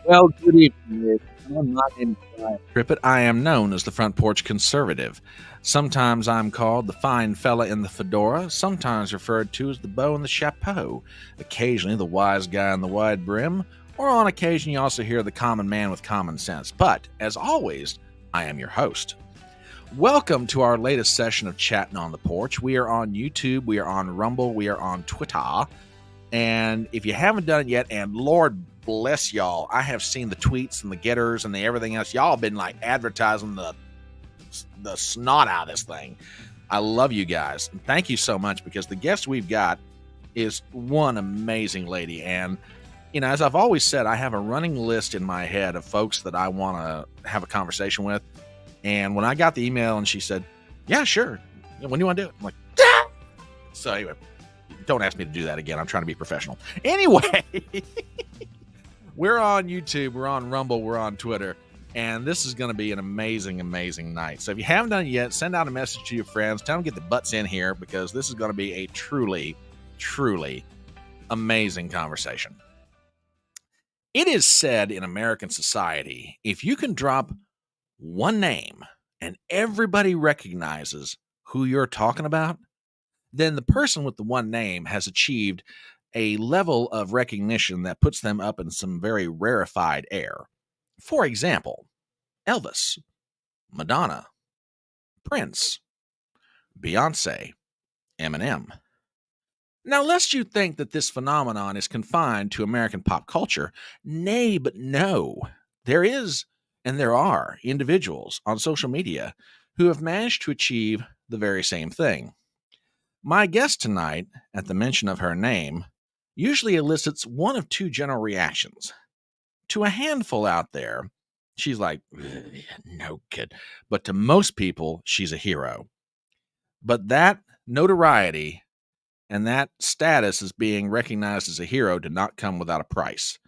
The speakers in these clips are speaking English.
Well, good evening, Nick. My name is Brian Trippett. I am known as the Front Porch Conservative. Sometimes I'm called the fine fella in the fedora, sometimes referred to as the beau in the chapeau, occasionally the wise guy in the wide brim, or on occasion you also hear the common man with common sense. But, as always, I am your host. Welcome to our latest session of Chattin On The Porch. We are on YouTube, we are on Rumble, we are on Twitter. And if you haven't done it yet, and Lord bless y'all, I have seen the tweets and the Gettrs and the everything else. Y'all have been like advertising the snot out of this thing. I love you guys. And thank you so much, because the guest we've got is one amazing lady. And, you know, as I've always said, I have a running list in my head of folks that I want to have a conversation with. And when I got the email and she said, yeah, sure. When do you want to do it? I'm like, ah! So anyway, don't ask me to do that again. I'm trying to be professional. Anyway, we're on YouTube, we're on Rumble, we're on Twitter, and this is going to be an amazing, amazing night. So if you haven't done it yet, send out a message to your friends. Tell them to get the butts in here, because this is going to be a truly, truly amazing conversation. It is said in American society, if you can drop one name and everybody recognizes who you're talking about, then the person with the one name has achieved a level of recognition that puts them up in some very rarefied air. For example, Elvis, Madonna, Prince, Beyonce, Eminem. Now, lest you think that this phenomenon is confined to American pop culture, nay, but no. There is, and there are, individuals on social media who have managed to achieve the very same thing. My guest tonight, at the mention of her name, usually elicits one of two general reactions. To a handful out there, she's like, no kid. But to most people, she's a hero. But that notoriety and that status as being recognized as a hero did not come without a price.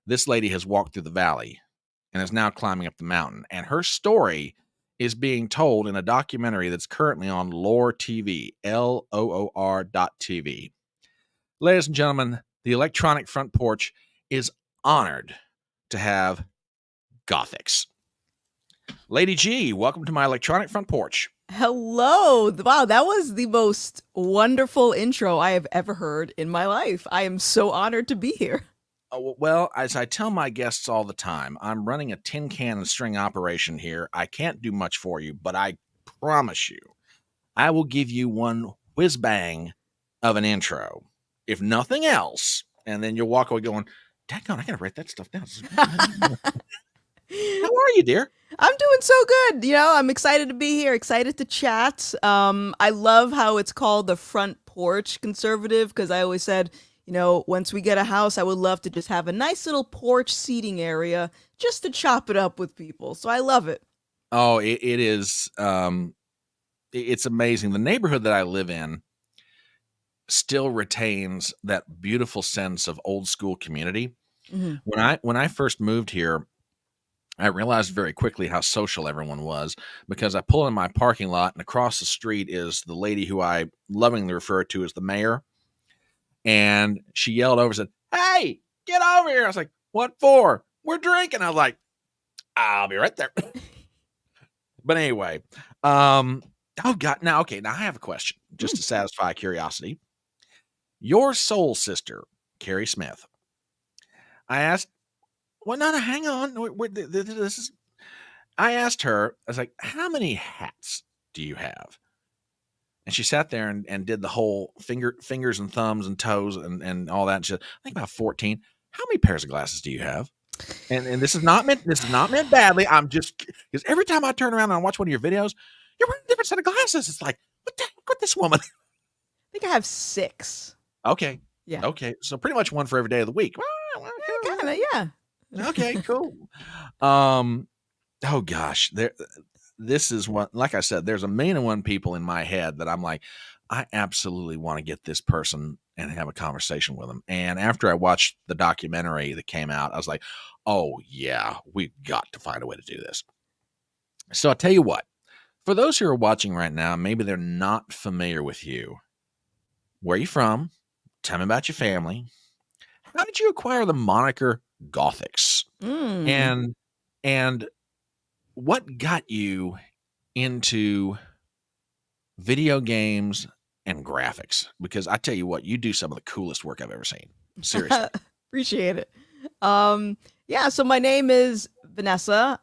This lady has walked through the valley and is now climbing up the mountain. And her story is being told in a documentary that's currently on Loor TV, LOOR.TV. Ladies and gentlemen, the Electronic Front Porch is honored to have Gothix. Lady G, welcome to my Electronic Front Porch. Hello. Wow, that was the most wonderful intro I have ever heard in my life. I am so honored to be here. Well, as I tell my guests all the time, I'm running a tin can and string operation here. I can't do much for you, but I promise you, I will give you one whiz bang of an intro, if nothing else. And then you'll walk away going, daggone, I gotta write that stuff down. How are you, dear? I'm doing so good. You know, I'm excited to be here, excited to chat. I love how it's called the Front Porch Conservative, because I always said, you know, once we get a house, I would love to just have a nice little porch seating area just to chop it up with people. So I love it. Oh, it is. It's amazing. The neighborhood that I live in still retains that beautiful sense of old school community. Mm-hmm. When I first moved here, I realized very quickly how social everyone was, because I pull in my parking lot and across the street is the lady who I lovingly refer to as the mayor. And she yelled over and said, hey, get over here. I was like, what for? We're drinking. I was like, I'll be right there. But anyway, oh God. Now I have a question just to satisfy curiosity. Your soul sister, Carrie Smith, I asked, well, no, hang on. This is, I asked her, I was like, how many hats do you have? And she sat there and did the whole fingers and thumbs and toes and all that. And she said, I think about 14. How many pairs of glasses do you have? And this is not meant badly. I'm just, because every time I turn around and I watch one of your videos, you're wearing a different set of glasses. It's like, what the heck with this woman? I think I have 6. Okay. Yeah. Okay. So pretty much one for every day of the week. Kind of, yeah. Okay, cool. Oh gosh, this is what, like I said, there's a million and one people in my head that I'm like, I absolutely want to get this person and have a conversation with them. And after I watched the documentary that came out, I was like, oh yeah, we've got to find a way to do this. So I'll tell you what, for those who are watching right now, maybe they're not familiar with you. Where are you from? Tell me about your family. How did you acquire the moniker Gothix? Mm. And and what got you into video games and graphics? Because I tell you what, you do some of the coolest work I've ever seen. Seriously. Appreciate it. Um, yeah, so my name is Vanessa,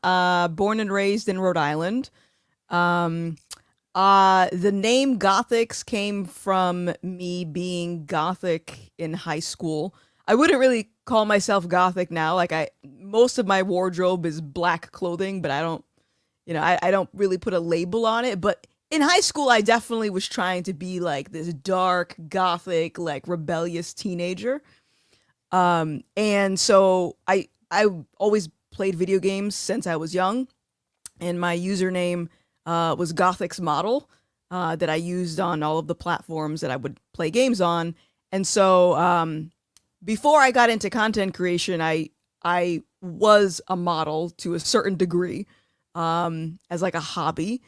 born and raised in Rhode Island. Um, the name Gothix came from me being gothic in high school. I wouldn't really call myself gothic now. Like most of my wardrobe is black clothing, but I don't, I don't really put a label on it. But in high school, I definitely was trying to be like this dark, gothic, like rebellious teenager. And so I always played video games since I was young, and my username was Gothix Model that I used on all of the platforms that I would play games on. And so before I got into content creation, I was a model to a certain degree as like a hobby.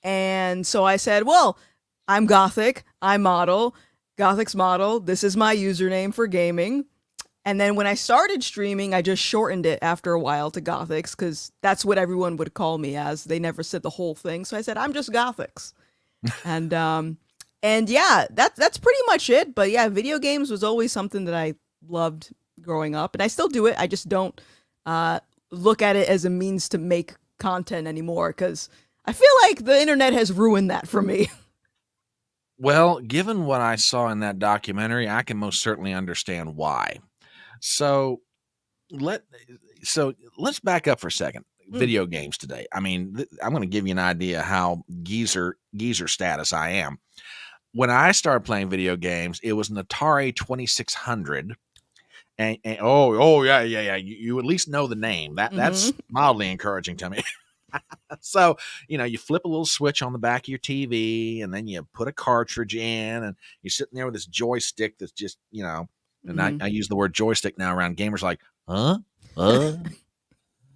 And so I said, well, I'm Gothic, I model, Gothix Model. This is my username for gaming. And then when I started streaming, I just shortened it after a while to Gothix because that's what everyone would call me as. They never said the whole thing, so I said I'm just Gothix. And yeah, that's pretty much it. But yeah, video games was always something that I loved growing up, and I still do it. I just don't look at it as a means to make content anymore because I feel like the internet has ruined that for me. Well, given what I saw in that documentary, I can most certainly understand why. So let let's back up for a second. Mm. Video games today. I mean, I'm going to give you an idea how geezer status I am. When I started playing video games, it was an Atari 2600. And oh yeah. You at least know the name. That's mildly encouraging to me. So, you flip a little switch on the back of your TV and then you put a cartridge in and you're sitting there with this joystick that's just, and I use the word joystick now around gamers like, huh?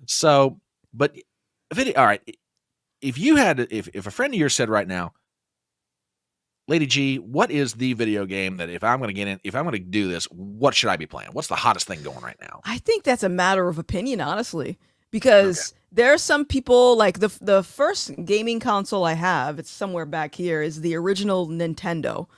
So, but all right. If you had, if a friend of yours said right now, Lady G, what is the video game that if I'm going to get in, if I'm going to do this, what should I be playing? What's the hottest thing going right now? I think that's a matter of opinion, honestly, because there are some people like the first gaming console I have, it's somewhere back here, is the original Nintendo.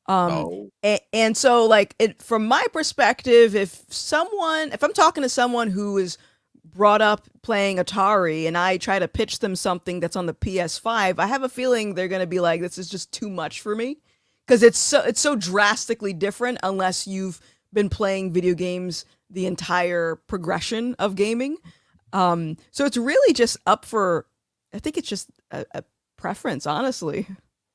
And so like from my perspective, if I'm talking to someone who is brought up playing Atari and I try to pitch them something that's on the PS5, I have a feeling they're going to be like, this is just too much for me because it's so drastically different unless you've been playing video games the entire progression of gaming. So it's really just up for, I think it's just a preference, honestly.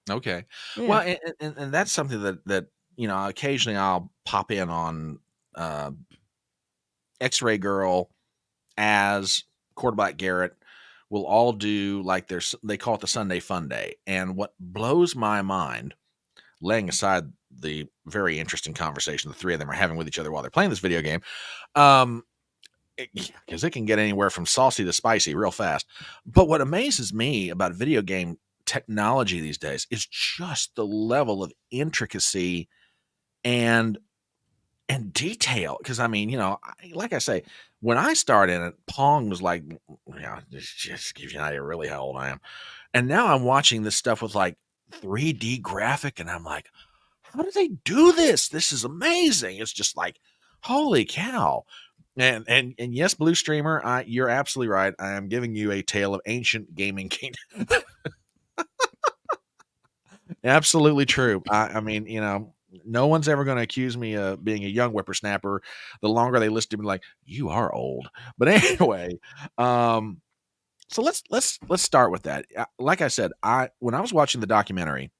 Okay. Yeah. Well, and that's something that occasionally I'll pop in on Xray Girl as Quarterback Garrett will all do like they call it the Sunday Fun Day. And what blows my mind, laying aside the very interesting conversation the three of them are having with each other while they're playing this video game, because it can get anywhere from saucy to spicy real fast. But what amazes me about video game technology these days is just the level of intricacy and detail. Because I mean, like I say, when I started in it, Pong was like, just gives you an idea really how old I am. And now I'm watching this stuff with like 3D graphic, and I'm like, how do they do this? This is amazing. It's just like, holy cow. And yes, Blue Streamer, you're absolutely right. I am giving you a tale of ancient gaming kingdom. Absolutely true. I mean, no one's ever going to accuse me of being a young whippersnapper. The longer they listen to me, like, you are old. But anyway, so let's start with that. Like I said, when I was watching the documentary,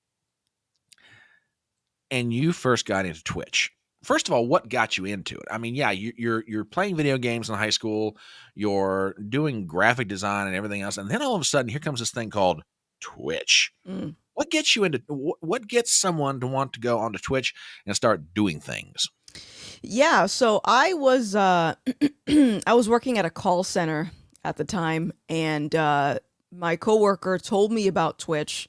and you first got into Twitch. First of all, what got you into it? I mean, yeah, you're playing video games in high school, you're doing graphic design and everything else, and then all of a sudden, here comes this thing called Twitch. What gets you into? What gets someone to want to go onto Twitch and start doing things? Yeah, so I was I was working at a call center at the time, and my coworker told me about Twitch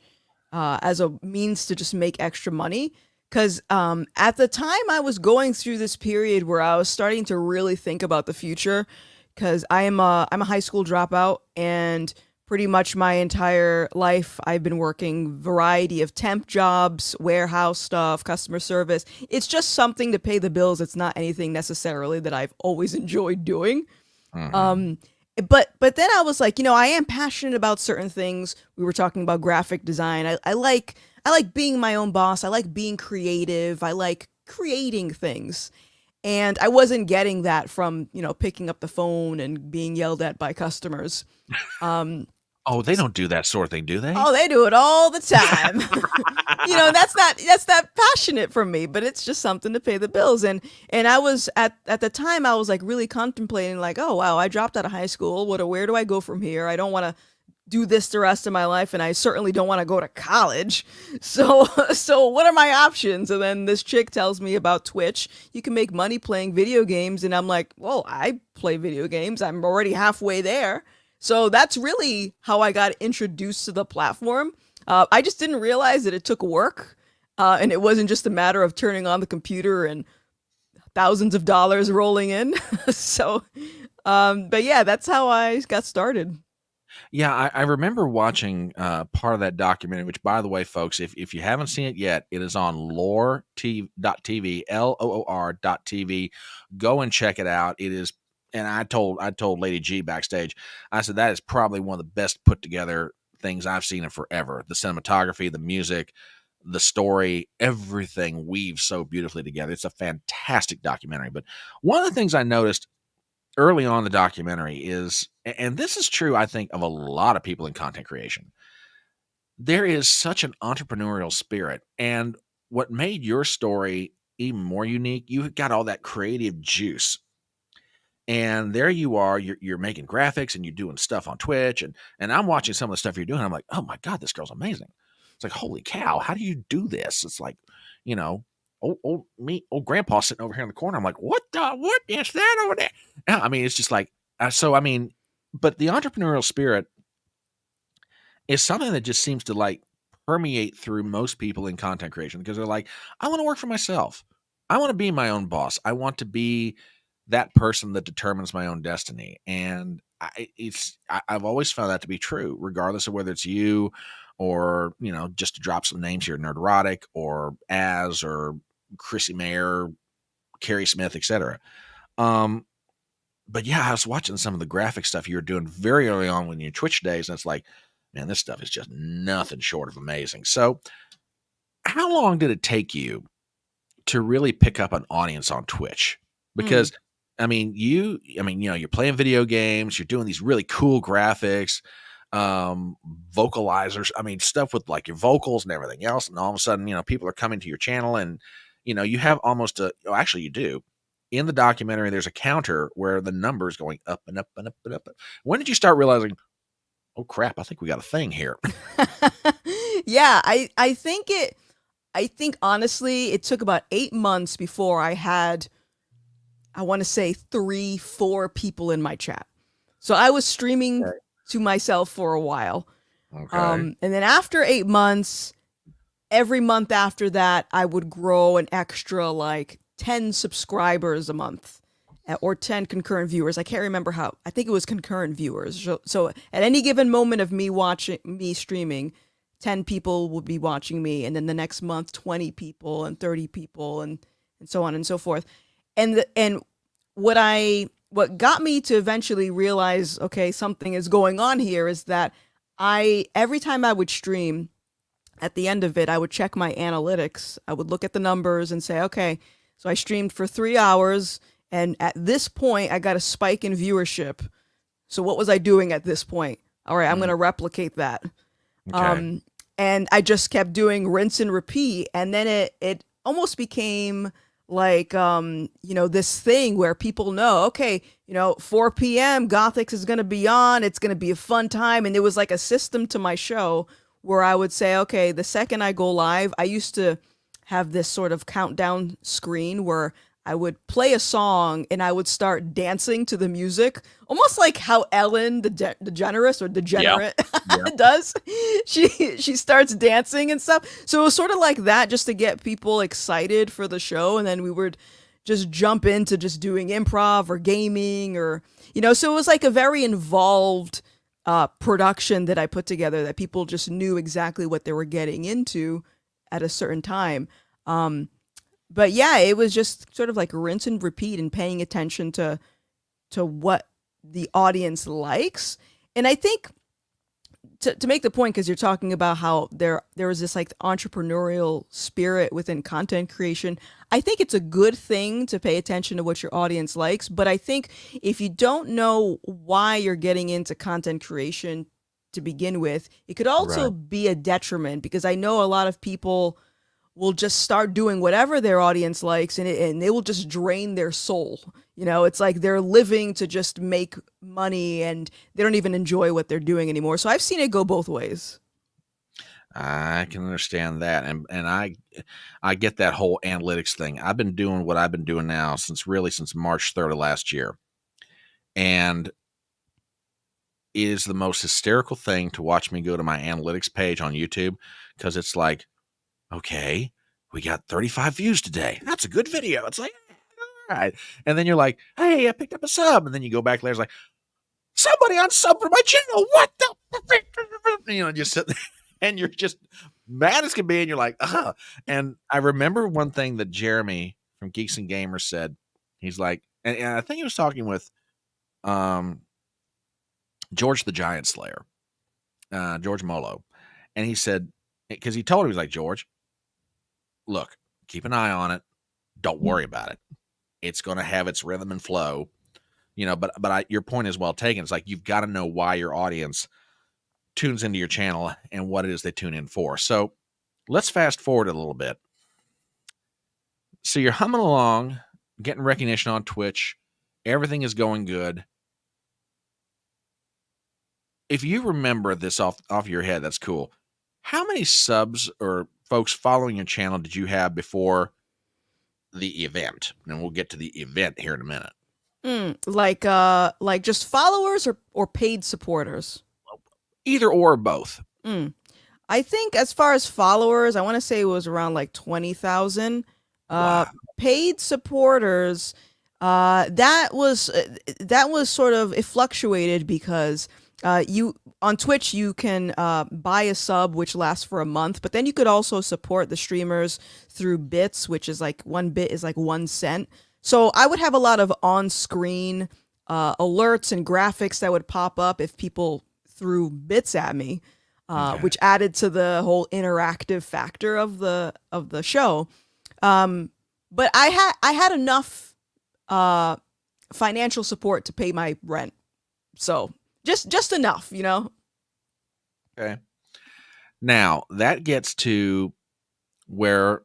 as a means to just make extra money. Because at the time, I was going through this period where I was starting to really think about the future. because I'm a high school dropout, and pretty much my entire life I've been working variety of temp jobs, warehouse stuff, customer service. It's just something to pay the bills. It's not anything necessarily that I've always enjoyed doing. Hmm. Um, but then I was like, I am passionate about certain things. We were talking about graphic design. I like being my own boss. I like being creative. I like creating things. And I wasn't getting that from, picking up the phone and being yelled at by customers. Um, Oh, they don't do that sort of thing, do they? oh, they do it all the time. That's not passionate for me, but it's just something to pay the bills. And I was at the time I was like really contemplating like, oh wow, I dropped out of high school. Where do I go from here? I don't want to do this the rest of my life, and I certainly don't want to go to college. So so what are my options? And then this chick tells me about Twitch. You can make money playing video games, and I'm like, well, I play video games. I'm already halfway there. So that's really how I got introduced to the platform. I just didn't realize that it took work, and it wasn't just a matter of turning on the computer and thousands of dollars rolling in. So, but yeah, that's how I got started. Yeah, I remember watching part of that documentary, which, by the way, folks, if you haven't seen it yet, it is on loor.tv, LOOR.tv. Go and check it out. It is, and I told Lady G backstage, I said that is probably one of the best put together things I've seen in forever. The cinematography, the music, the story, everything weaves so beautifully together. It's a fantastic documentary. But one of the things I noticed early on in the documentary is, and this is true, I think, of a lot of people in content creation, there is such an entrepreneurial spirit. And what made your story even more unique, you got all that creative juice. And there you are, you're making graphics and you're doing stuff on Twitch. And I'm watching some of the stuff you're doing. I'm like, oh my God, this girl's amazing. It's like, holy cow, how do you do this? It's like, you know, old grandpa sitting over here in the corner. I'm like, what is that over there? Yeah, I mean, it's just like, so I mean, but the entrepreneurial spirit is something that just seems to like permeate through most people in content creation because they're like, I want to work for myself. I want to be my own boss. I want to be that person that determines my own destiny. And I've always found that to be true, regardless of whether it's you or, just to drop some names here, Nerderotic or Az or Chrissy Mayer, Carrie Smith, etc. Um, but yeah, I was watching some of the graphic stuff you were doing very early on when your Twitch days, and it's like, man, this stuff is just nothing short of amazing. So, how long did it take you to really pick up an audience on Twitch? Mm. Because you're playing video games, you're doing these really cool graphics, vocalizers, stuff with like your vocals and everything else. And all of a sudden, people are coming to your channel and, you have almost actually you do. In the documentary, there's a counter where the number is going up and up and up and up. When did you start realizing, oh crap, I think we got a thing here? Yeah, I think honestly it took about 8 months before I had, I want to say 3, 4 people in my chat. So I was streaming Okay. to myself for a while. Okay. And then after 8 months, every month after that, I would grow an extra like 10 subscribers a month, or 10 concurrent viewers. I can't remember how. I think it was concurrent viewers. So at any given moment of me streaming, 10 people would be watching me, and then the next month 20 people and 30 people and so on and so forth. And what got me to eventually realize, okay, something is going on here, is that I every time I would stream, at the end of it, I would check my analytics. I would look at the numbers and say, okay, so I streamed for 3 hours, and at this point, I got a spike in viewership. So what was I doing at this point? All right, I'm Mm, going to replicate that. okay. Um, and I just kept doing rinse and repeat, and then it almost became like this thing where people know, okay, 4 p.m. Gothix is going to be on. It's going to be a fun time, and there was like a system to my show where I would say, okay, the second I go live, I used to have this sort of countdown screen where I would play a song and I would start dancing to the music, almost like how Ellen DeGeneres or Yeah. Degenerate Yeah. does. She starts dancing and stuff. So it was sort of like that, just to get people excited for the show, and then we would just jump into just doing improv or gaming or, so it was like a very involved production that I put together that people just knew exactly what they were getting into at a certain time. But yeah, it was just sort of like rinse and repeat and paying attention to what the audience likes. And I think to make the point, because you're talking about how there was this like entrepreneurial spirit within content creation, I think it's a good thing to pay attention to what your audience likes. But I think if you don't know why you're getting into content creation to begin with, it could also be a detriment, because I know a lot of people will just start doing whatever their audience likes, and they will just drain their soul. It's like they're living to just make money and they don't even enjoy what they're doing anymore. So I've seen it go both ways. I can understand that. And I get that whole analytics thing. I've been doing what I've been doing now since March 3rd of last year. And it is the most hysterical thing to watch me go to my analytics page on YouTube, because it's like, okay, we got 35 views today. That's a good video. It's like, all right. And then you're like, hey, I picked up a sub. And then you go back later, it's like, somebody unsub for my channel. What the? Just sit there and you're just mad as can be. And you're like, And I remember one thing that Jeremy from Geeks and Gamers said. He's like, and I think he was talking with George the Giant Slayer, George Molo. And he said, because he told him, he was like, George, look, keep an eye on it. Don't worry about it. It's going to have its rhythm and flow, but your point is well taken. It's like, you've got to know why your audience tunes into your channel and what it is they tune in for. So let's fast forward a little bit. So you're humming along, getting recognition on Twitch. Everything is going good. If you remember this off your head, that's cool. How many subs or folks following your channel did you have before the event? And we'll get to the event here in a minute. Like just followers or paid supporters? Either or both. I think as far as followers, I want to say it was around like 20,000. Wow. Paid supporters, that was sort of, it fluctuated because you on Twitch you can buy a sub which lasts for a month, but then you could also support the streamers through bits, which is like 1 bit is like 1 cent. So I would have a lot of on-screen alerts and graphics that would pop up if people threw bits at me, which added to the whole interactive factor of the show. But I had enough financial support to pay my rent, so just enough, Okay. Now that gets to where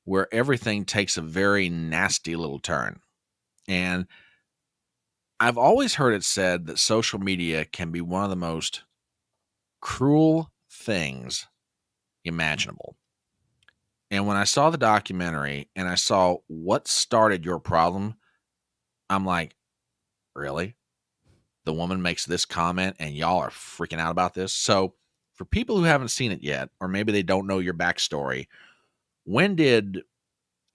where everything takes a very nasty little turn. And I've always heard it said that social media can be one of the most cruel things imaginable. And when I saw the documentary and I saw what started your problem, I'm like, really? The woman makes this comment and y'all are freaking out about this? So for people who haven't seen it yet, or maybe they don't know your backstory, when did,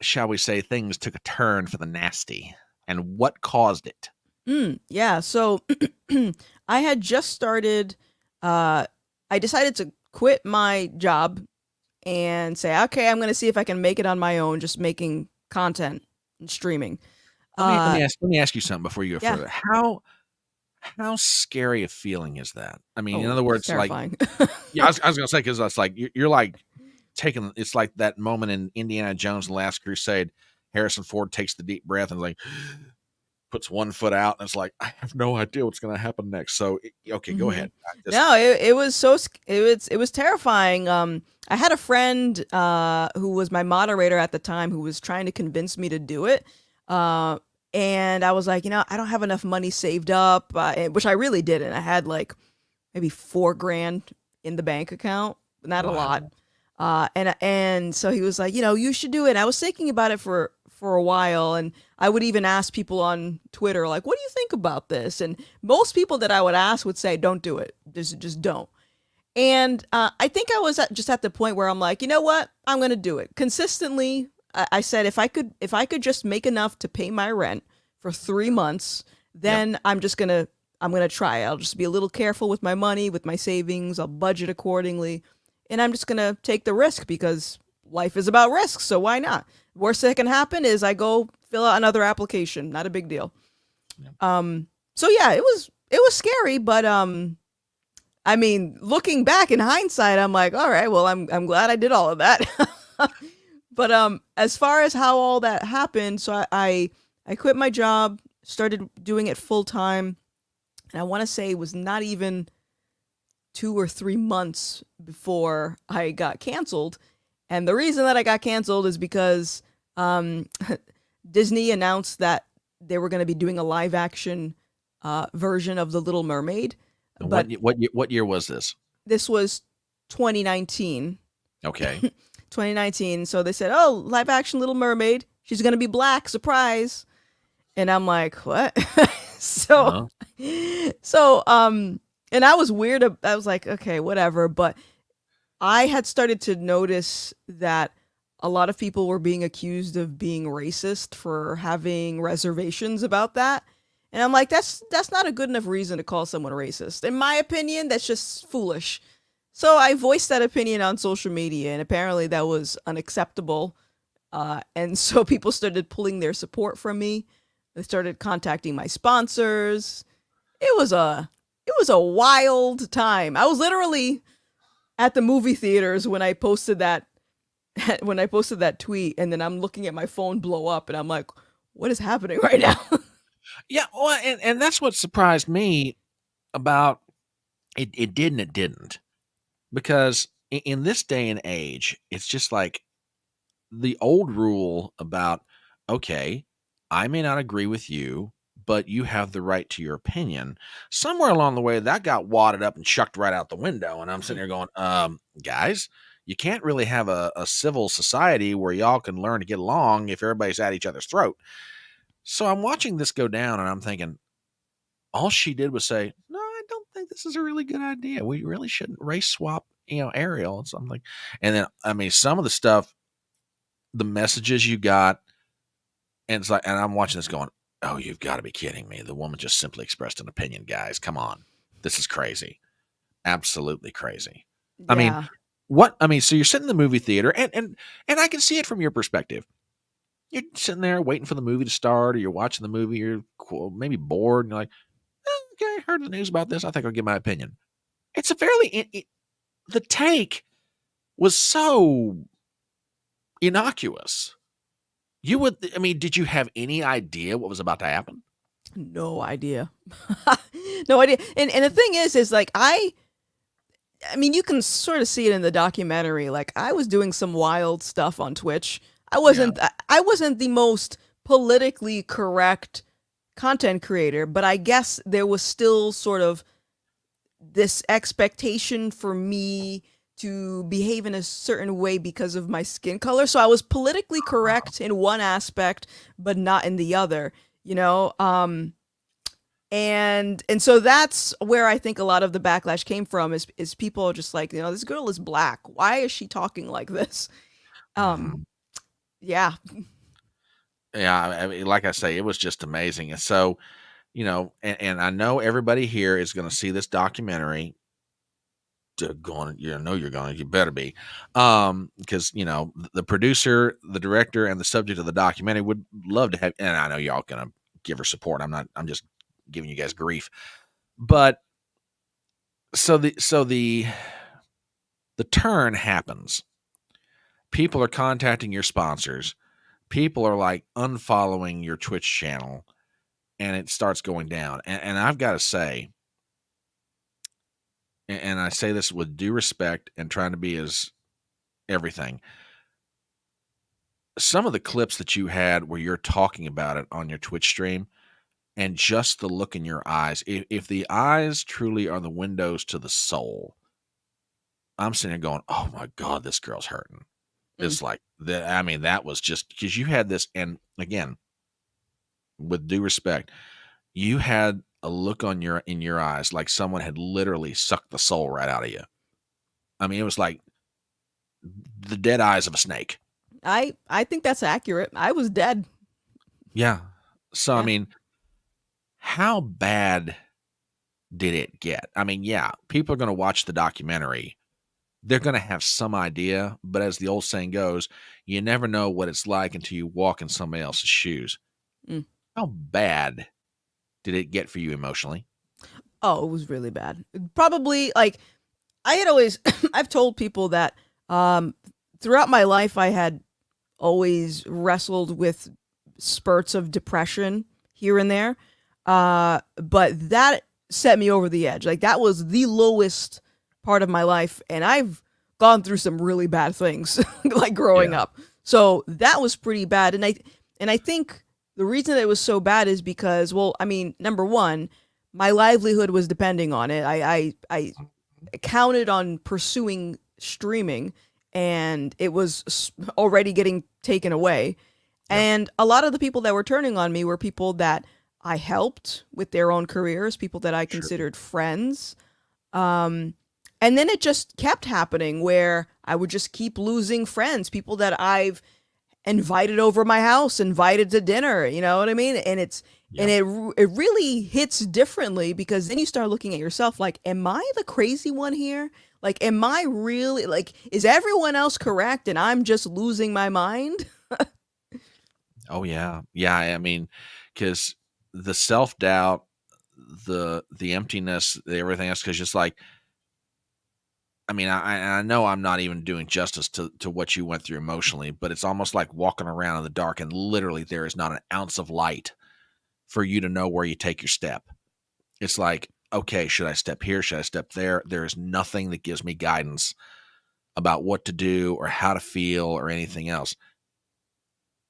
shall we say, things took a turn for the nasty, and what caused it? Yeah, so I had just started, I decided to quit my job and say, okay, I'm going to see if I can make it on my own, just making content and streaming. Let me ask you something before you go further. How scary a feeling is that? I mean, in other words, terrifying. Like, yeah, I was going to say, because that's like, you're like taking, it's like that moment in Indiana Jones and the Last Crusade. Harrison Ford takes the deep breath and like puts one foot out, and it's like, I have no idea what's going to happen next. So, okay, go ahead. No, it was terrifying. I had a friend who was my moderator at the time who was trying to convince me to do it. And I was like, I don't have enough money saved up, which I really didn't. I had like maybe $4,000 in the bank account, not a lot. And so he was like, you should do it. And I was thinking about it for a while, and I would even ask people on Twitter, like, what do you think about this? And most people that I would ask would say, don't do it. Just don't. And I think I was just at the point where I'm like, you know what? I'm going to do it consistently. I said if I could just make enough to pay my rent for 3 months, Yep. then I'm gonna try. I'll just be a little careful with my money, with my savings. I'll budget accordingly, and I'm just gonna take the risk because life is about risks. So why not? Worst that can happen is I go fill out another application. Not a big deal. Yep. So yeah, it was scary, but I mean, looking back in hindsight, I'm like, all right, well, I'm glad I did all of that. But as far as how all that happened, so I quit my job, started doing it full time, and I want to say it was not even 2 or 3 months before I got canceled. And the reason that I got canceled is because Disney announced that they were going to be doing a live action version of The Little Mermaid. And But what year was this? this was 2019. Okay. 2019. So they said, "Oh, live action Little Mermaid. She's gonna be black. Surprise!" And I'm like, "What?" so, and I was weird. I was like, "Okay, whatever." But I had started to notice that a lot of people were being accused of being racist for having reservations about that. And I'm like, that's not a good enough reason to call someone racist. In my opinion, that's just foolish. So I voiced that opinion on social media, and apparently that was unacceptable. And so people started pulling their support from me. They started contacting my sponsors. It was a wild time. I was literally at the movie theaters when I posted that tweet, and then I'm looking at my phone blow up, and I'm like, what is happening right now? Yeah, well, and that's what surprised me about it. It did and it didn't, because in this day and age, it's just like the old rule about, okay, I may not agree with you, but you have the right to your opinion. Somewhere along the way, that got wadded up and chucked right out the window, and I'm sitting here going, guys, you can't really have a civil society where y'all can learn to get along if everybody's at each other's throat. So I'm watching this go down, and I'm thinking, all she did was say, "No, I don't think this is a really good idea. We really shouldn't race swap, Ariel," and something. And then, I mean, some of the stuff, the messages you got, and it's like, and I'm watching this going, "Oh, you've got to be kidding me. The woman just simply expressed an opinion, guys. Come on. This is crazy. Absolutely crazy." I mean, Yeah. so you're sitting in the movie theater, and I can see it from your perspective. You're sitting there waiting for the movie to start, or you're watching the movie, you're cool, maybe bored, and you're like, okay, I heard the news about this. I think I'll give my opinion. It's a fairly, the take was so innocuous. I mean, did you have any idea what was about to happen? No idea. No idea. And the thing is like I mean, you can sort of see it in the documentary. Like I was doing some wild stuff on Twitch. I wasn't the most politically correct content creator, but I guess there was still sort of this expectation for me to behave in a certain way because of my skin color. So I was politically correct in one aspect, but not in the other, you know? And so that's where I think a lot of the backlash came from is people are just like, you know, this girl is black. Why is she talking like this? Mhm. Yeah. Yeah, I mean, like I say, it was just amazing. And so, and I know everybody here is going to see this documentary. Going, you better be, because the producer, the director, and the subject of the documentary would love to have. And I know y'all gonna give her support. I'm just giving you guys grief. But the turn happens. People are contacting your sponsors. People are like unfollowing your Twitch channel, and it starts going down. And I've got to say, and I say this with due respect and trying to be as everything, some of the clips that you had where you're talking about it on your Twitch stream, and just the look in your eyes, if the eyes truly are the windows to the soul, I'm sitting there going, oh my God, this girl's hurting. It's like that. I mean, that was just because you had this. And again, with due respect, you had a look in your eyes like someone had literally sucked the soul right out of you. I mean, it was like the dead eyes of a snake. I think that's accurate. I was dead. Yeah. So, I Yeah. mean, how bad did it get? I mean, yeah, people are going to watch the documentary. They're going to have some idea, but as the old saying goes, you never know what it's like until you walk in somebody else's shoes. Mm. How bad did it get for you emotionally? Oh, it was really bad. Probably like I had always I've told people that throughout my life I had always wrestled with spurts of depression here and there. But that set me over the edge. Like that was the lowest part of my life, and I've gone through some really bad things like growing Yeah, up. So that was pretty bad, and I think the reason it was so bad is because, well, I mean, number one, my livelihood was depending on it. I counted on pursuing streaming, and it was already getting taken away. yeah, And a lot of the people that were turning on me were people that I helped with their own careers, people that I sure. considered friends. Um, and then it just kept happening where I would just keep losing friends, people that I've invited over my house, invited to dinner, you know what I mean? And Yeah. it really hits differently because then you start looking at yourself like, am I the crazy one here? Like, am I really like, is everyone else correct and I'm just losing my mind? Oh, yeah. Yeah, I mean, because the self-doubt, the emptiness, everything else, because just like, I mean, I know I'm not even doing justice to what you went through emotionally, but it's almost like walking around in the dark and literally there is not an ounce of light for you to know where you take your step. It's like, okay, should I step here? Should I step there? There is nothing that gives me guidance about what to do or how to feel or anything else.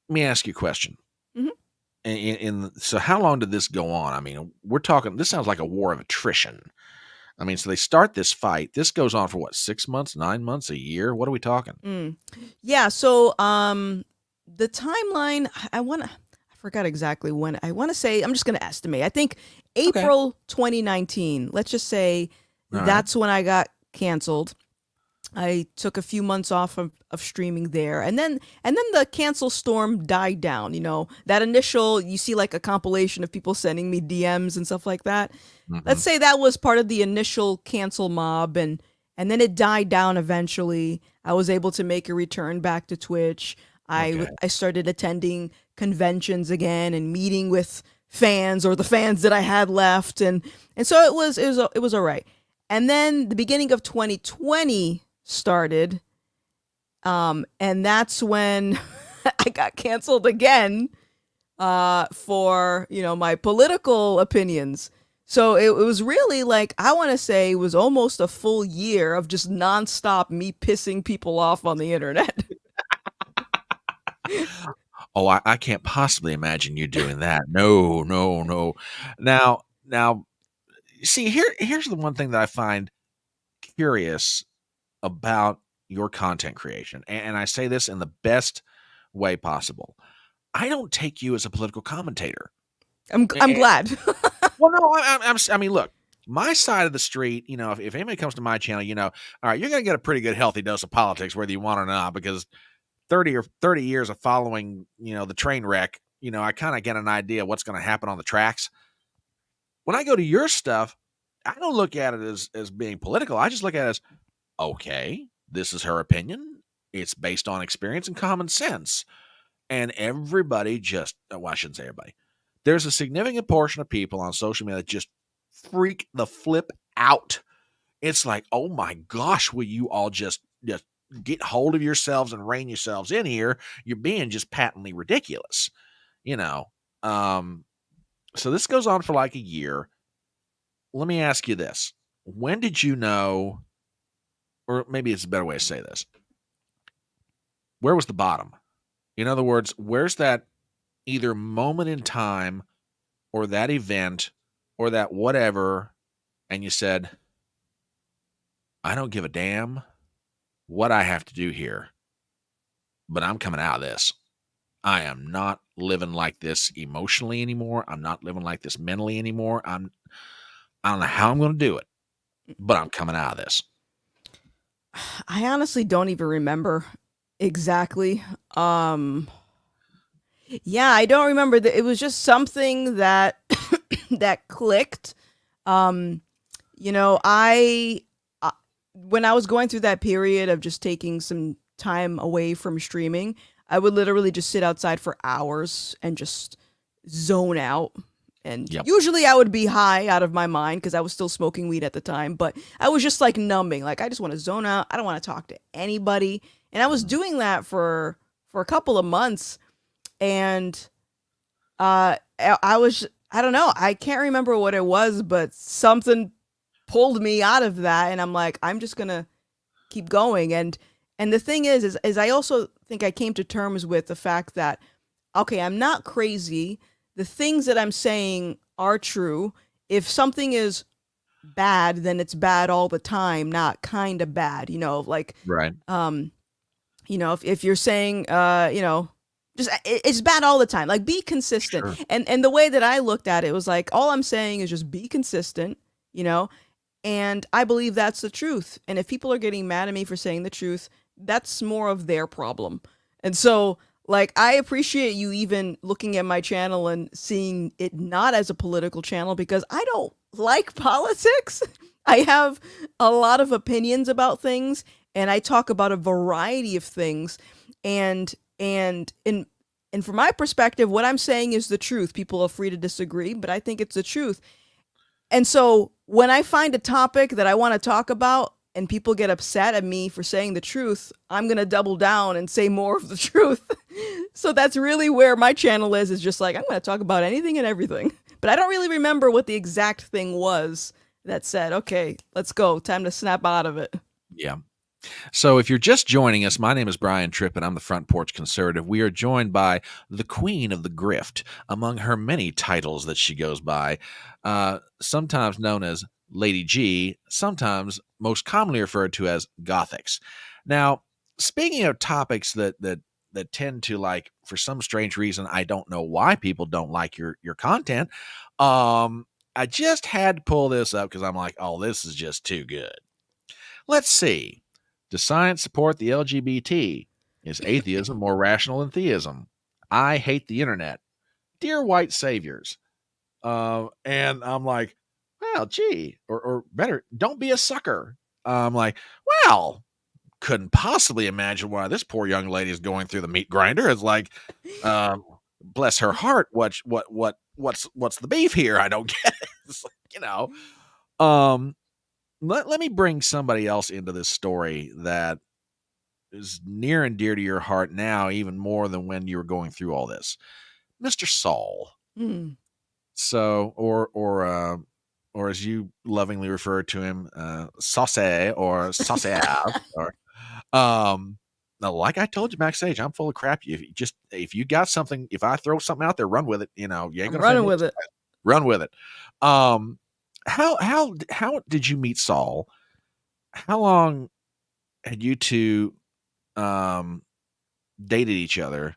Let me ask you a question. Mhm. So how long did this go on? I mean, we're talking, this sounds like a war of attrition. I mean, so they start this fight. This goes on for what, 6 months, 9 months, a year? What are we talking? Mm. Yeah, so the timeline I forgot exactly when. I want to say I'm just going to estimate. I think Okay. April 2019. Let's just say All right. that's when I got canceled. I took a few months off of streaming there, and then the cancel storm died down. You know, that initial, you see like a compilation of people sending me DMs and stuff like that. Hmm. Let's say that was part of the initial cancel mob, and then it died down eventually. I was able to make a return back to Twitch. Okay. I started attending conventions again and meeting with fans or the fans that I had left, and so it was all right. And then the beginning of 2020 started, and that's when I got canceled again for, you know, my political opinions. So it was really like, I want to say it was almost a full year of just nonstop me pissing people off on the internet. Oh, I can't possibly imagine you doing that. No, no, no. Now, see, here's the one thing that I find curious about your content creation, and I say this in the best way possible. I don't take you as a political commentator. I'm glad. Well, no, I mean, look, my side of the street, you know, if anybody comes to my channel, you know, all right, you're gonna get a pretty good healthy dose of politics, whether you want it or not, because 30 years of following, you know, the train wreck, you know, I kind of get an idea what's gonna happen on the tracks. When I go to your stuff, I don't look at it as being political. I just look at it as, okay, this is her opinion. It's based on experience and common sense. And everybody just, well, I shouldn't say everybody. There's a significant portion of people on social media that just freak the flip out. It's like, oh my gosh, will you all just get hold of yourselves and rein yourselves in here? You're being just patently ridiculous, you know. Um, so this goes on for like a year. Let me ask you this. When did you know, or maybe it's a better way to say this, where was the bottom? In other words, where's that either moment in time or that event or that whatever, and you said, I don't give a damn what I have to do here, but I'm coming out of this. I am not living like this emotionally anymore. I'm not living like this mentally anymore. I don't know how I'm going to do it, but I'm coming out of this. I honestly don't even remember Exactly. Yeah, I don't remember that. It was just something that that clicked. Um, you know, when I was going through that period of just taking some time away from streaming, I would literally just sit outside for hours and just zone out. And Yep. usually I would be high out of my mind because I was still smoking weed at the time, but I was just like numbing. Like I just want to zone out. I don't want to talk to anybody. And I was Mhm. doing that for a couple of months, and I was, I don't know, I can't remember what it was, but something pulled me out of that, and I'm like, I'm just gonna keep going. And the thing is I also think I came to terms with the fact that okay, I'm not crazy. The things that I'm saying are true. If something is bad, then it's bad all the time, not kind of bad. You know, like Right. um, if you're saying just it's bad all the time. Like be consistent. Sure. And the way that I looked at it was like all I'm saying is just be consistent, you know? And I believe that's the truth. And if people are getting mad at me for saying the truth, that's more of their problem. And so, like, I appreciate you even looking at my channel and seeing it not as a political channel because I don't like politics. I have a lot of opinions about things and I talk about a variety of things. And from my perspective, what I'm saying is the truth. People are free to disagree, but I think it's the truth. And so when I find a topic that I want to talk about and people get upset at me for saying the truth, I'm going to double down and say more of the truth. So that's really where my channel is just like, I'm going to talk about anything and everything. But I don't really remember what the exact thing was that said, okay, let's go. Time to snap out of it. Yeah. So, if you're just joining us, my name is Brian Tripp, and I'm the Front Porch Conservative. We are joined by the Queen of the Grift, among her many titles that she goes by, sometimes known as Lady G, sometimes most commonly referred to as Gothix. Now, speaking of topics that tend to like, for some strange reason, I don't know why people don't like your content. I just had to pull this up because I'm like, oh, this is just too good. Let's see. Does science support the LGBT? Is atheism more rational than theism? I hate the internet. Dear white saviors. And I'm like, well, gee, or better, don't be a sucker. I'm like, well, couldn't possibly imagine why this poor young lady is going through the meat grinder. It's like, bless her heart. What's the beef here? I don't get it. It's like, um, let me bring somebody else into this story that is near and dear to your heart now, even more than when you were going through all this, Mr. Saul. Hmm. So, or as you lovingly refer to him, Sauce or Sauce, or now, like I told you backstage, I'm full of crap. If you got something, if I throw something out there, run with it. You ain't I'm gonna offend running me. with it. Run with it. Um, how did you meet Saul? How long had you two um dated each other,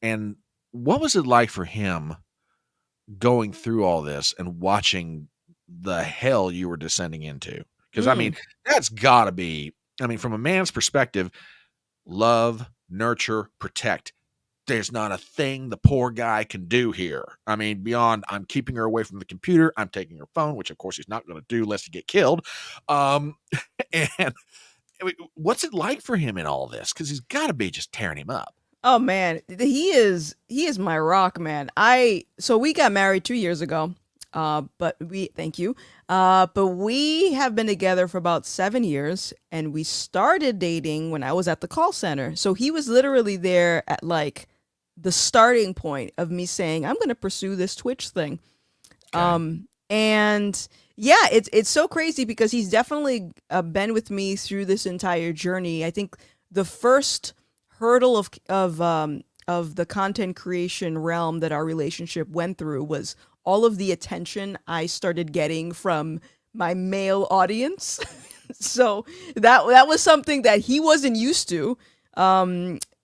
and what was it like for him going through all this and watching the hell you were descending into? Because I mean, Mm. that's gotta be, I mean, from a man's perspective, love, nurture, protect. There's not a thing the poor guy can do here. I mean, beyond I'm keeping her away from the computer, I'm taking her phone, which of course he's not going to do lest he get killed. Um, and I mean, what's it like for him in all this? Because he's got to be just tearing him up. Oh man, he is my rock, man. So we got married 2 years ago. But we thank you. But we have been together for about 7 years, and we started dating when I was at the call center. So he was literally there at like the starting point of me saying I'm going to pursue this Twitch thing. Okay. And yeah, it's so crazy because he's definitely been with me through this entire journey. I think the first hurdle of the content creation realm that our relationship went through was all of the attention I started getting from my male audience. So that was something that he wasn't used to.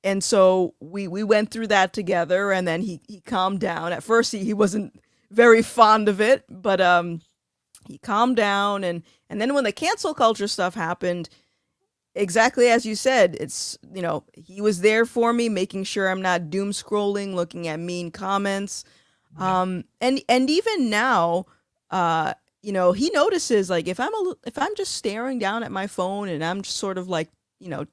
And so we went through that together, and then he calmed down. At first he wasn't very fond of it, but he calmed down, and then when the cancel culture stuff happened, exactly as you said, it's, he was there for me, making sure I'm not doom scrolling, looking at mean comments. Yeah. And even now, uh, he notices, like, if I'm just staring down at my phone and I'm just sort of like,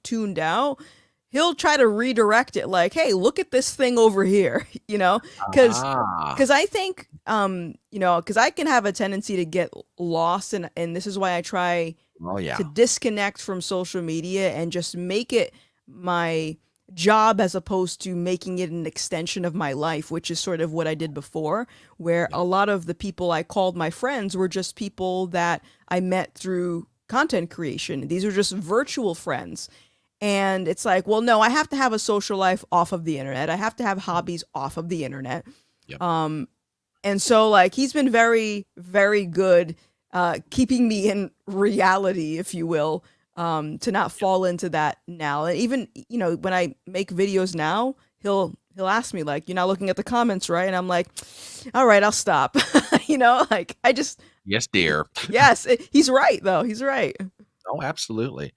tuned out, he'll try to redirect it like, "Hey, look at this thing over here," because Ah. I think, because I can have a tendency to get lost, and this is why I try Oh to yeah. disconnect from social media and just make it my job as opposed to making it an extension of my life, which is sort of what I did before, where Yeah. a lot of the people I called my friends were just people that I met through content creation. These are just virtual friends. And it's like, well, no, I have to have a social life off of the internet. I have to have hobbies off of the internet. Yep. And so, like, he's been very, very good, keeping me in reality, if you will, to not Yep. fall into that now. And even, when I make videos now, he'll ask me, like, "You're not looking at the comments, right?" And I'm like, "All right, I'll stop." Like, I just, Yes, dear. yes, he's right though. He's right. Oh, absolutely.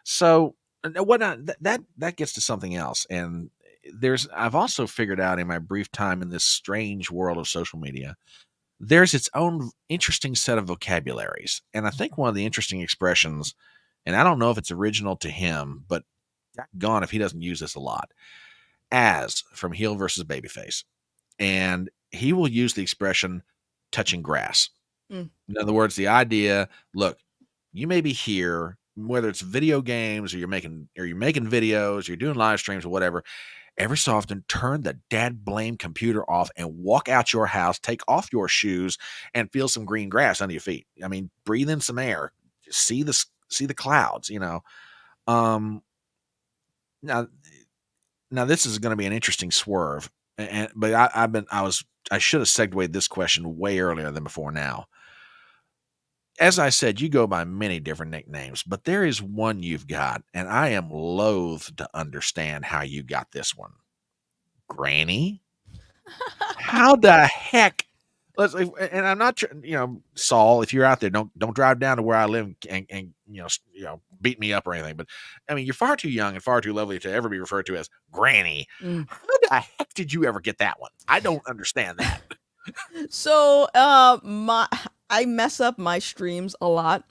So what that gets to something else, and I've also figured out in my brief time in this strange world of social media, there's its own interesting set of vocabularies, and I think one of the interesting expressions, and I don't know if it's original to him, but gone if he doesn't use this a lot, as from heel versus babyface, and he will use the expression touching grass. Mm. In other words, the idea, look, you may be here, whether it's video games or you're making videos, you're doing live streams or whatever, every so often turn the dad blame computer off and walk out your house, take off your shoes and feel some green grass under your feet. I mean, breathe in some air, see the clouds, you know. Um now now this is going to be an interesting swerve. But I should have segued this question way earlier than before now. As I said, you go by many different nicknames, but there is one you've got, and I am loath to understand how you got this one. Granny? How the heck? And I'm not, Saul. If you're out there, don't drive down to where I live and beat me up or anything. But I mean, you're far too young and far too lovely to ever be referred to as Granny. Mm. How the heck did you ever get that one? I don't understand that. So, I mess up my streams a lot.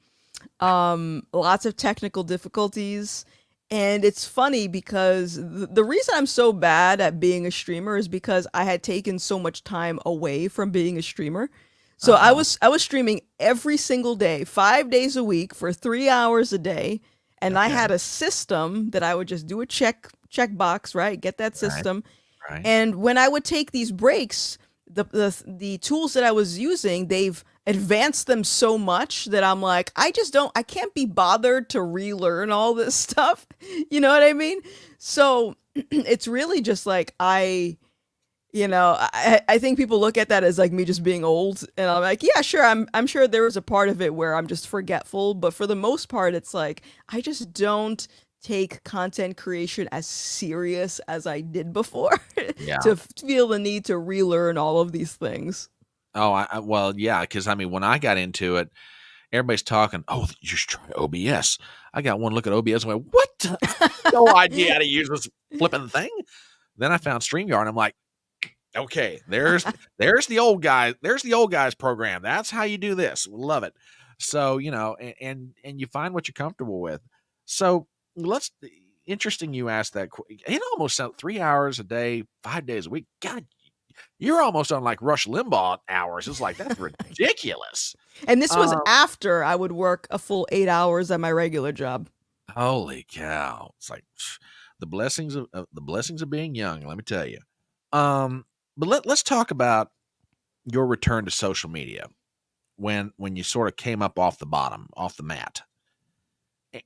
Lots of technical difficulties. And it's funny because the reason I'm so bad at being a streamer is because I had taken so much time away from being a streamer. So Uh-huh. I was streaming every single day, 5 days a week for 3 hours a day. And I Okay. had a system that I would just do a checkbox, right? Get that Right. system. Right. And when I would take these breaks, the tools that I was using, they've advanced them so much that I'm like, I can't be bothered to relearn all this stuff. You know what I mean? So it's really just like I think people look at that as like me just being old, and I'm like, yeah, sure, I'm sure there was a part of it where I'm just forgetful, but for the most part, it's like I just don't take content creation as serious as I did before Yeah. to feel the need to relearn all of these things. Oh, well, yeah, because I mean, when I got into it, everybody's talking. Oh, you should try OBS. I got one look at OBS and went, "What? No idea how to use this flipping thing." Then I found StreamYard, and I'm like, "Okay, there's the old guy. There's the old guy's program. That's how you do this. Love it." So and you find what you're comfortable with. So let's. Interesting, you asked that. It almost sounds 3 hours a day, 5 days a week. God, you're almost on like Rush Limbaugh hours. It's like that's ridiculous. And this was Um, after I would work a full 8 hours at my regular job. Holy cow! It's like the blessings of being young. Let me tell you. But let's talk about your return to social media when you sort of came up off the bottom, off the mat.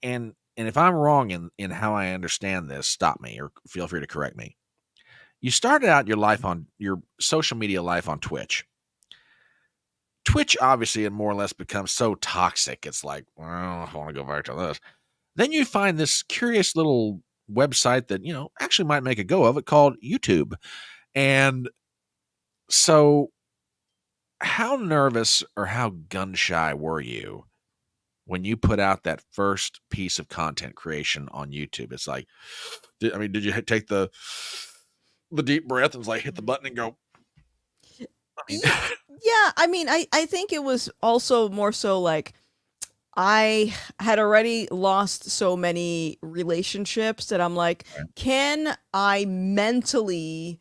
And if I'm wrong in how I understand this, stop me or feel free to correct me. You started out your social media life on Twitch. Twitch obviously had more or less become so toxic. It's like, well, I want to go back to this. Then you find this curious little website that, actually might make a go of it called YouTube. And so how nervous or how gun shy were you when you put out that first piece of content creation on YouTube? It's like, did you take the deep breath and like hit the button and go? I mean, Yeah, I mean, I think it was also more so like I had already lost so many relationships that I'm like, can I mentally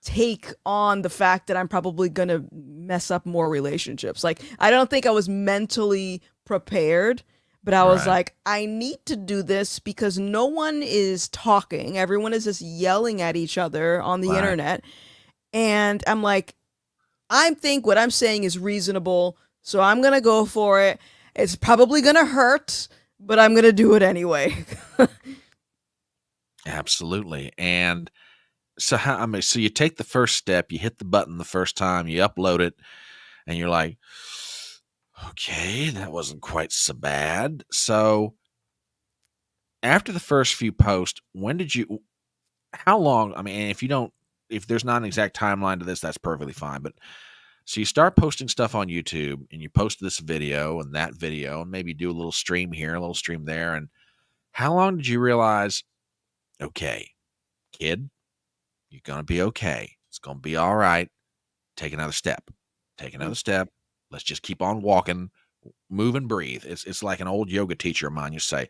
take on the fact that I'm probably going to mess up more relationships? Like, I don't think I was mentally prepared, but I was right, like, I need to do this because no one is talking. Everyone is just yelling at each other on the right. internet. And I'm like, I think what I'm saying is reasonable, so I'm gonna go for it. It's probably gonna hurt, but I'm gonna do it anyway. Absolutely. And so so you take the first step, you hit the button the first time, you upload it, and you're like, okay, that wasn't quite so bad. So after the first few posts, how long? I mean, if there's not an exact timeline to this, that's perfectly fine. But so you start posting stuff on YouTube and you post this video and that video and maybe do a little stream here, a little stream there. And how long did you realize, okay, kid, you're going to be okay. It's going to be all right. Take another step. Take another step. Let's just keep on walking, move and breathe. It's like an old yoga teacher of mine used to say,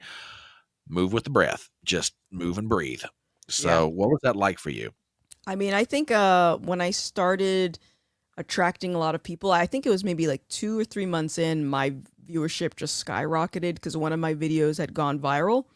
move with the breath, just move and breathe. Yeah. So what was that like for you? I mean, I think when I started attracting a lot of people, I think it was maybe like 2 or 3 months in, my viewership just skyrocketed because one of my videos had gone viral.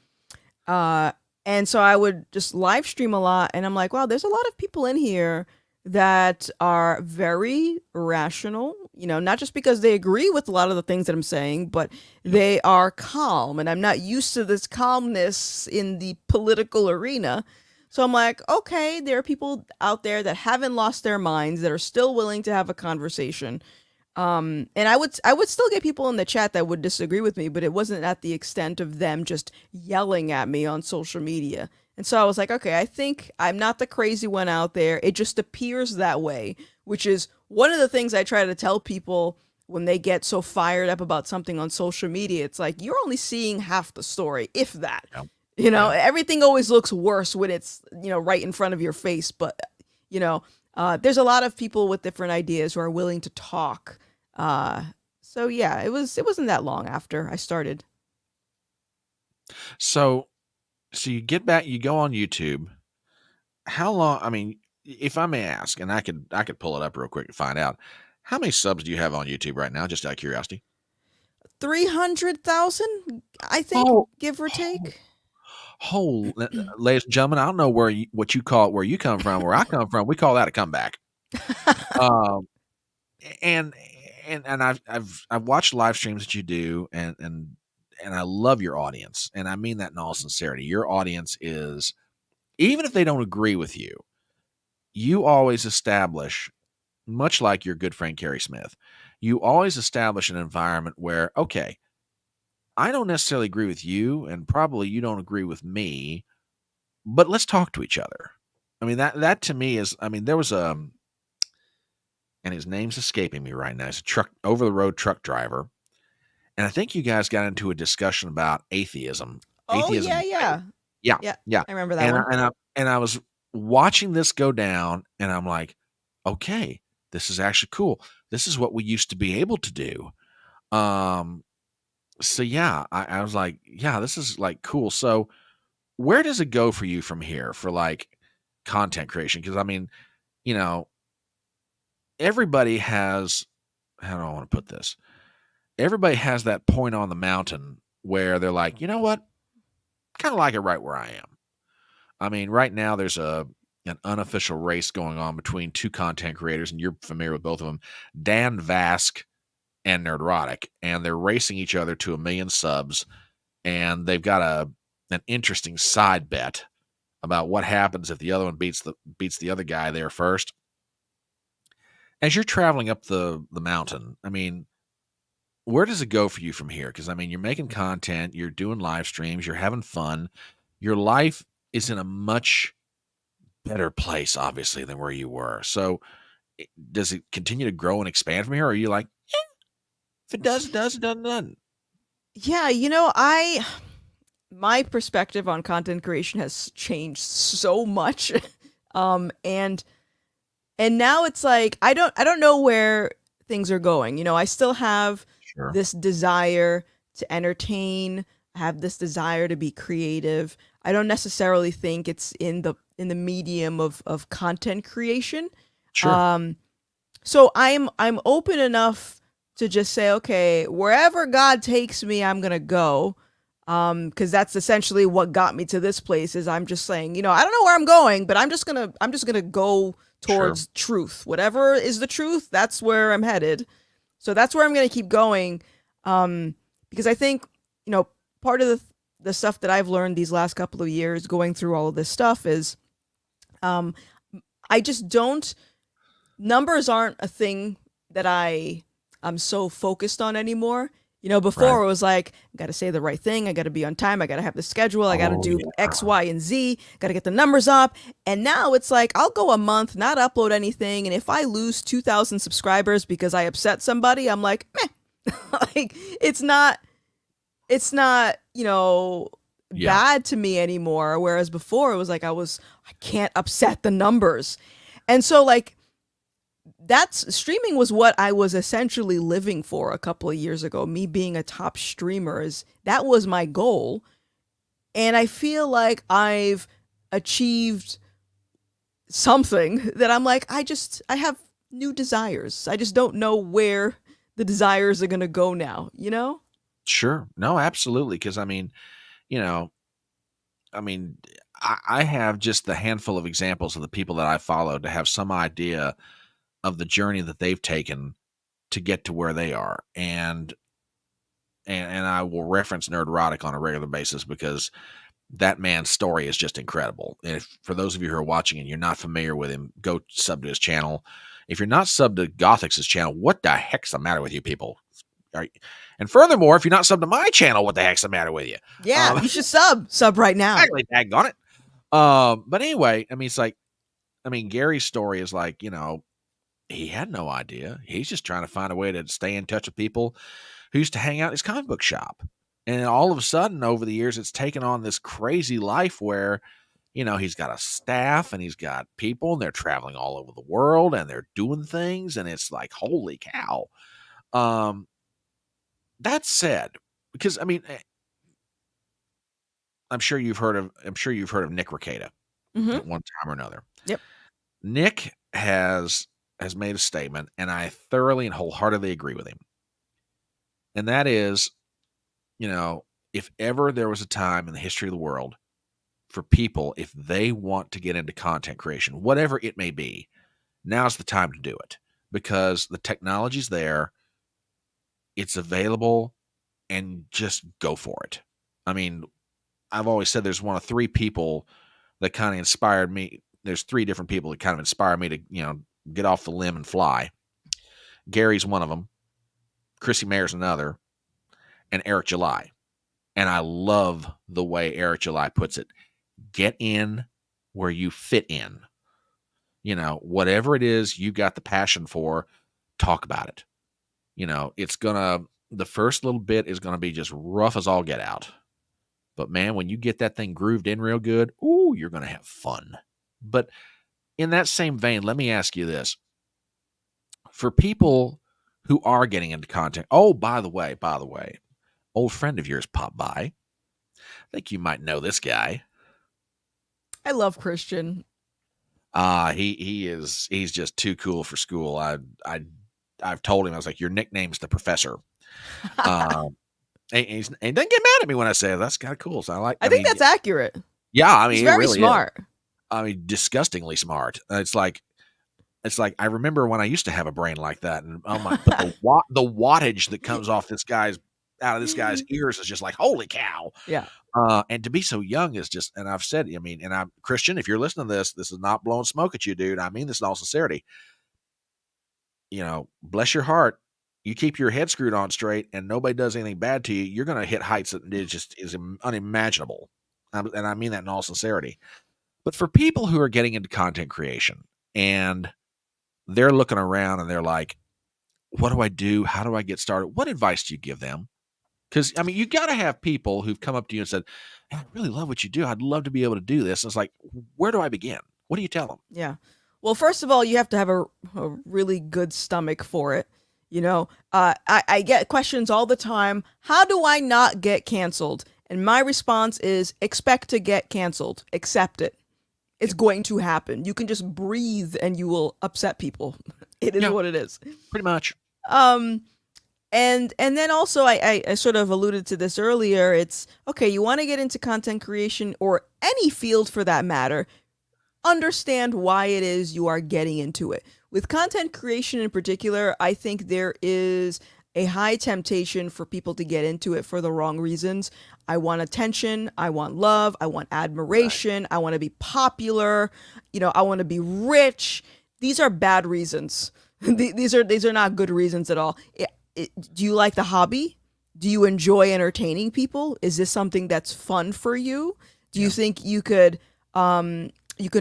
And so I would just live stream a lot, and I'm like, wow, there's a lot of people in here that are very rational, not just because they agree with a lot of the things that I'm saying, but they are calm. And I'm not used to this calmness in the political arena. So I'm like, okay, there are people out there that haven't lost their minds, that are still willing to have a conversation. And I would still get people in the chat that would disagree with me, but it wasn't at the extent of them just yelling at me on social media. And so I was like, okay, I think I'm not the crazy one out there. It just appears that way, which is one of the things I try to tell people when they get so fired up about something on social media. It's like, you're only seeing half the story, if that. Yeah. Everything always looks worse when it's, right in front of your face. But, there's a lot of people with different ideas who are willing to talk. So yeah, it wasn't that long after I started. So you get back, you go on YouTube. How long? I mean, if I may ask, and I could pull it up real quick to find out, how many subs do you have on YouTube right now? Just out of curiosity. 300,000, I think, Oh, give or take. Ladies and gentlemen, I don't know what you call it, where you come from, where I come from. We call that a comeback. Um, and I've watched live streams that you do, and I love your audience, and I mean that in all sincerity. Your audience is, even if they don't agree with you, you always establish, much like your good friend Carrie Smith, you always establish an environment where, okay, I don't necessarily agree with you, and probably you don't agree with me, but let's talk to each other. I mean, that to me is, I mean, there was and his name's escaping me right now. He's a over the road truck driver. And I think you guys got into a discussion about atheism. Oh yeah, yeah. Yeah, Yeah, yeah. I remember that one. I was watching this go down, and I'm like, okay, this is actually cool. This is what we used to be able to do. So yeah, I was like, yeah, this is like cool. So where does it go for you from here for like content creation? Because I mean, you know, everybody has, how do I want to put this? Everybody has that point on the mountain where they're like, you know what? Kind of like it right where I am. I mean, right now there's an unofficial race going on between two content creators, and you're familiar with both of them, Dan Vask and Nerdrotic, and they're racing each other to 1 million subs, and they've got an interesting side bet about what happens if the other one beats the other guy there first. As you're traveling up the mountain, I mean, where does it go for you from here? Because I mean, you're making content, you're doing live streams, you're having fun. Your life is in a much better place, obviously, than where you were. So, does it continue to grow and expand from here? Or are you like, if it does, it does. It doesn't. Yeah, my perspective on content creation has changed so much. And now it's like I don't know where things are going. I still have Sure. this desire to entertain. I have this desire to be creative. I don't necessarily think it's in the medium of content creation. Sure. Um so I'm open enough to just say, okay, wherever God takes me, I'm gonna go. Because that's essentially what got me to this place. Is I'm just saying, I don't know where I'm going, but I'm just gonna go Sure. towards truth. Whatever is the truth, that's where I'm headed. So that's where I'm gonna keep going. Because I think, you know, part of the stuff that I've learned these last couple of years going through all of this stuff is, um, I just don't numbers aren't a thing that I'm so focused on anymore. Right. Before it was like, I got to say the right thing, I got to be on time, I got to have the schedule, I got to Oh do yeah. X, Y, and Z, got to get the numbers up. And now it's like I'll go a month not upload anything, and if I lose 2,000 subscribers because I upset somebody, I'm like, meh. Like it's not Yeah. bad to me anymore. Whereas before it was like I can't upset the numbers, and so like that's streaming was what I was essentially living for a couple of years ago. Me being a top streamer is that was my goal. And I feel like I've achieved something that I'm like, I have new desires. I just don't know where the desires are going to go now, you know? Sure. No, absolutely. Because you know, I mean, I have just the handful of examples of the people that I follow to have some idea of the journey that they've taken to get to where they are. And I will reference Nerdrotic on a regular basis because that man's story is just incredible. And if, for those of you who are watching and you're not familiar with him, go sub to his channel. If you're not subbed to Gothix's channel, what the heck's the matter with you people? Are you, and furthermore, if you're not subbed to my channel, what the heck's the matter with you? Yeah, you should sub right now. Exactly, daggone it. But anyway, it's like, Gary's story is like, he had no idea. He's just trying to find a way to stay in touch with people who used to hang out in his comic book shop. And all of a sudden, over the years, it's taken on this crazy life where, he's got a staff and he's got people and they're traveling all over the world and they're doing things. And it's like, holy cow. Um, that said, because I'm sure you've heard of Nick Rekieta Mm-hmm. at one time or another. Yep. Nick has made a statement, and I thoroughly and wholeheartedly agree with him. And that is, if ever there was a time in the history of the world for people, if they want to get into content creation, whatever it may be, now's the time to do it because the technology's there, it's available, and just go for it. I mean, I've always said there's one of three people that kind of inspired me. There's three different people that kind of inspire me to, get off the limb and fly. Gary's one of them. Chrissy Mayer's another, and Eric July. And I love the way Eric July puts it. Get in where you fit in. Whatever it is you got the passion for, talk about it. The first little bit is gonna be just rough as all get out. But man, when you get that thing grooved in real good, ooh, you're gonna have fun. But in that same vein, let me ask you this. For people who are getting into content, oh, by the way, old friend of yours popped by. I think you might know this guy. I love Christian. He's just too cool for school. I've told him, I was like, your nickname's the professor. And he doesn't get mad at me when I say it. That's kind of cool. So I think that's accurate. Yeah, He's it very really smart. is. Disgustingly smart. It's like I remember when I used to have a brain like that, and oh my, but the wattage that comes off out of this guy's ears is just like, holy cow. Yeah. And to be so young is just, and I've said, and I'm Christian, if you're listening to this is not blowing smoke at you, dude. I mean this in all sincerity. Bless your heart. You keep your head screwed on straight and nobody does anything bad to you, you're going to hit heights that is unimaginable. And I mean that in all sincerity. But for people who are getting into content creation and they're looking around and they're like, what do I do? How do I get started? What advice do you give them? Because I mean, you got to have people who've come up to you and said, "Hey, I really love what you do. I'd love to be able to do this." And it's like, where do I begin? What do you tell them? Yeah. Well, first of all, you have to have a really good stomach for it. I get questions all the time. How do I not get canceled? And my response is expect to get canceled. Accept it. It's going to happen. You can just breathe and you will upset people. It is what it is. Pretty much. Um, and then also I sort of alluded to this earlier. It's okay, you want to get into content creation or any field for that matter. Understand why it is you are getting into it. With content creation in particular, I think there is a high temptation for people to get into it for the wrong reasons. I want attention, I want love, I want admiration, I want to be popular, I want to be rich. These are bad reasons. These are not good reasons at all. Do you like the hobby? Do you enjoy entertaining people? Is this something that's fun for you? Do you think you can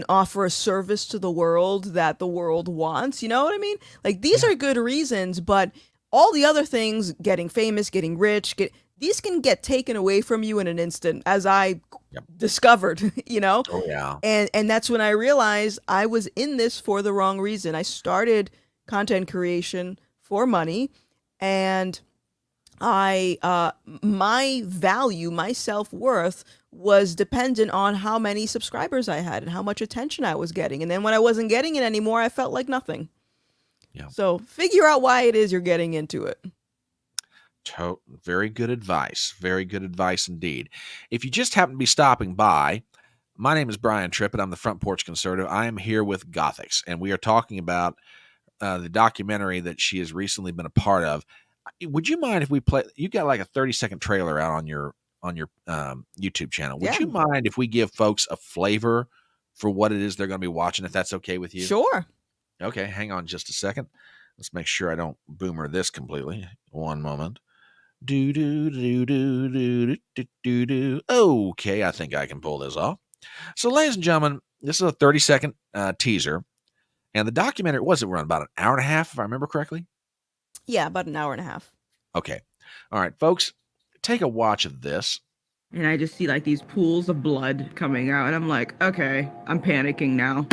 offer a service to the world that the world wants? You know what I mean? Like these are good reasons, but all the other things, getting famous, getting rich, these can get taken away from you in an instant, as I discovered, Oh, yeah. And that's when I realized I was in this for the wrong reason. I started content creation for money, and my value, my self-worth was dependent on how many subscribers I had and how much attention I was getting. And then when I wasn't getting it anymore, I felt like nothing. Yeah. So figure out why it is you're getting into it. Very good advice. Very good advice indeed. If you just happen to be stopping by, my name is Brian Trippett. I'm the Front Porch Conservative. I am here with Gothix, and we are talking about the documentary that she has recently been a part of. Would you mind if we play? You got like a 30-second trailer out on your YouTube channel. Would you mind if we give folks a flavor for what it is they're going to be watching, if that's okay with you? Sure. Okay, hang on just a second. Let's make sure I don't boomer this completely. One moment. Do do do do do do do do. Okay, I think I can pull this off. So, ladies and gentlemen, this is a 30-second teaser, and the documentary was run about an hour and a half, if I remember correctly. Yeah, about an hour and a half. Okay, all right, folks, take a watch of this. And I just see like these pools of blood coming out, and I'm like, okay, I'm panicking now.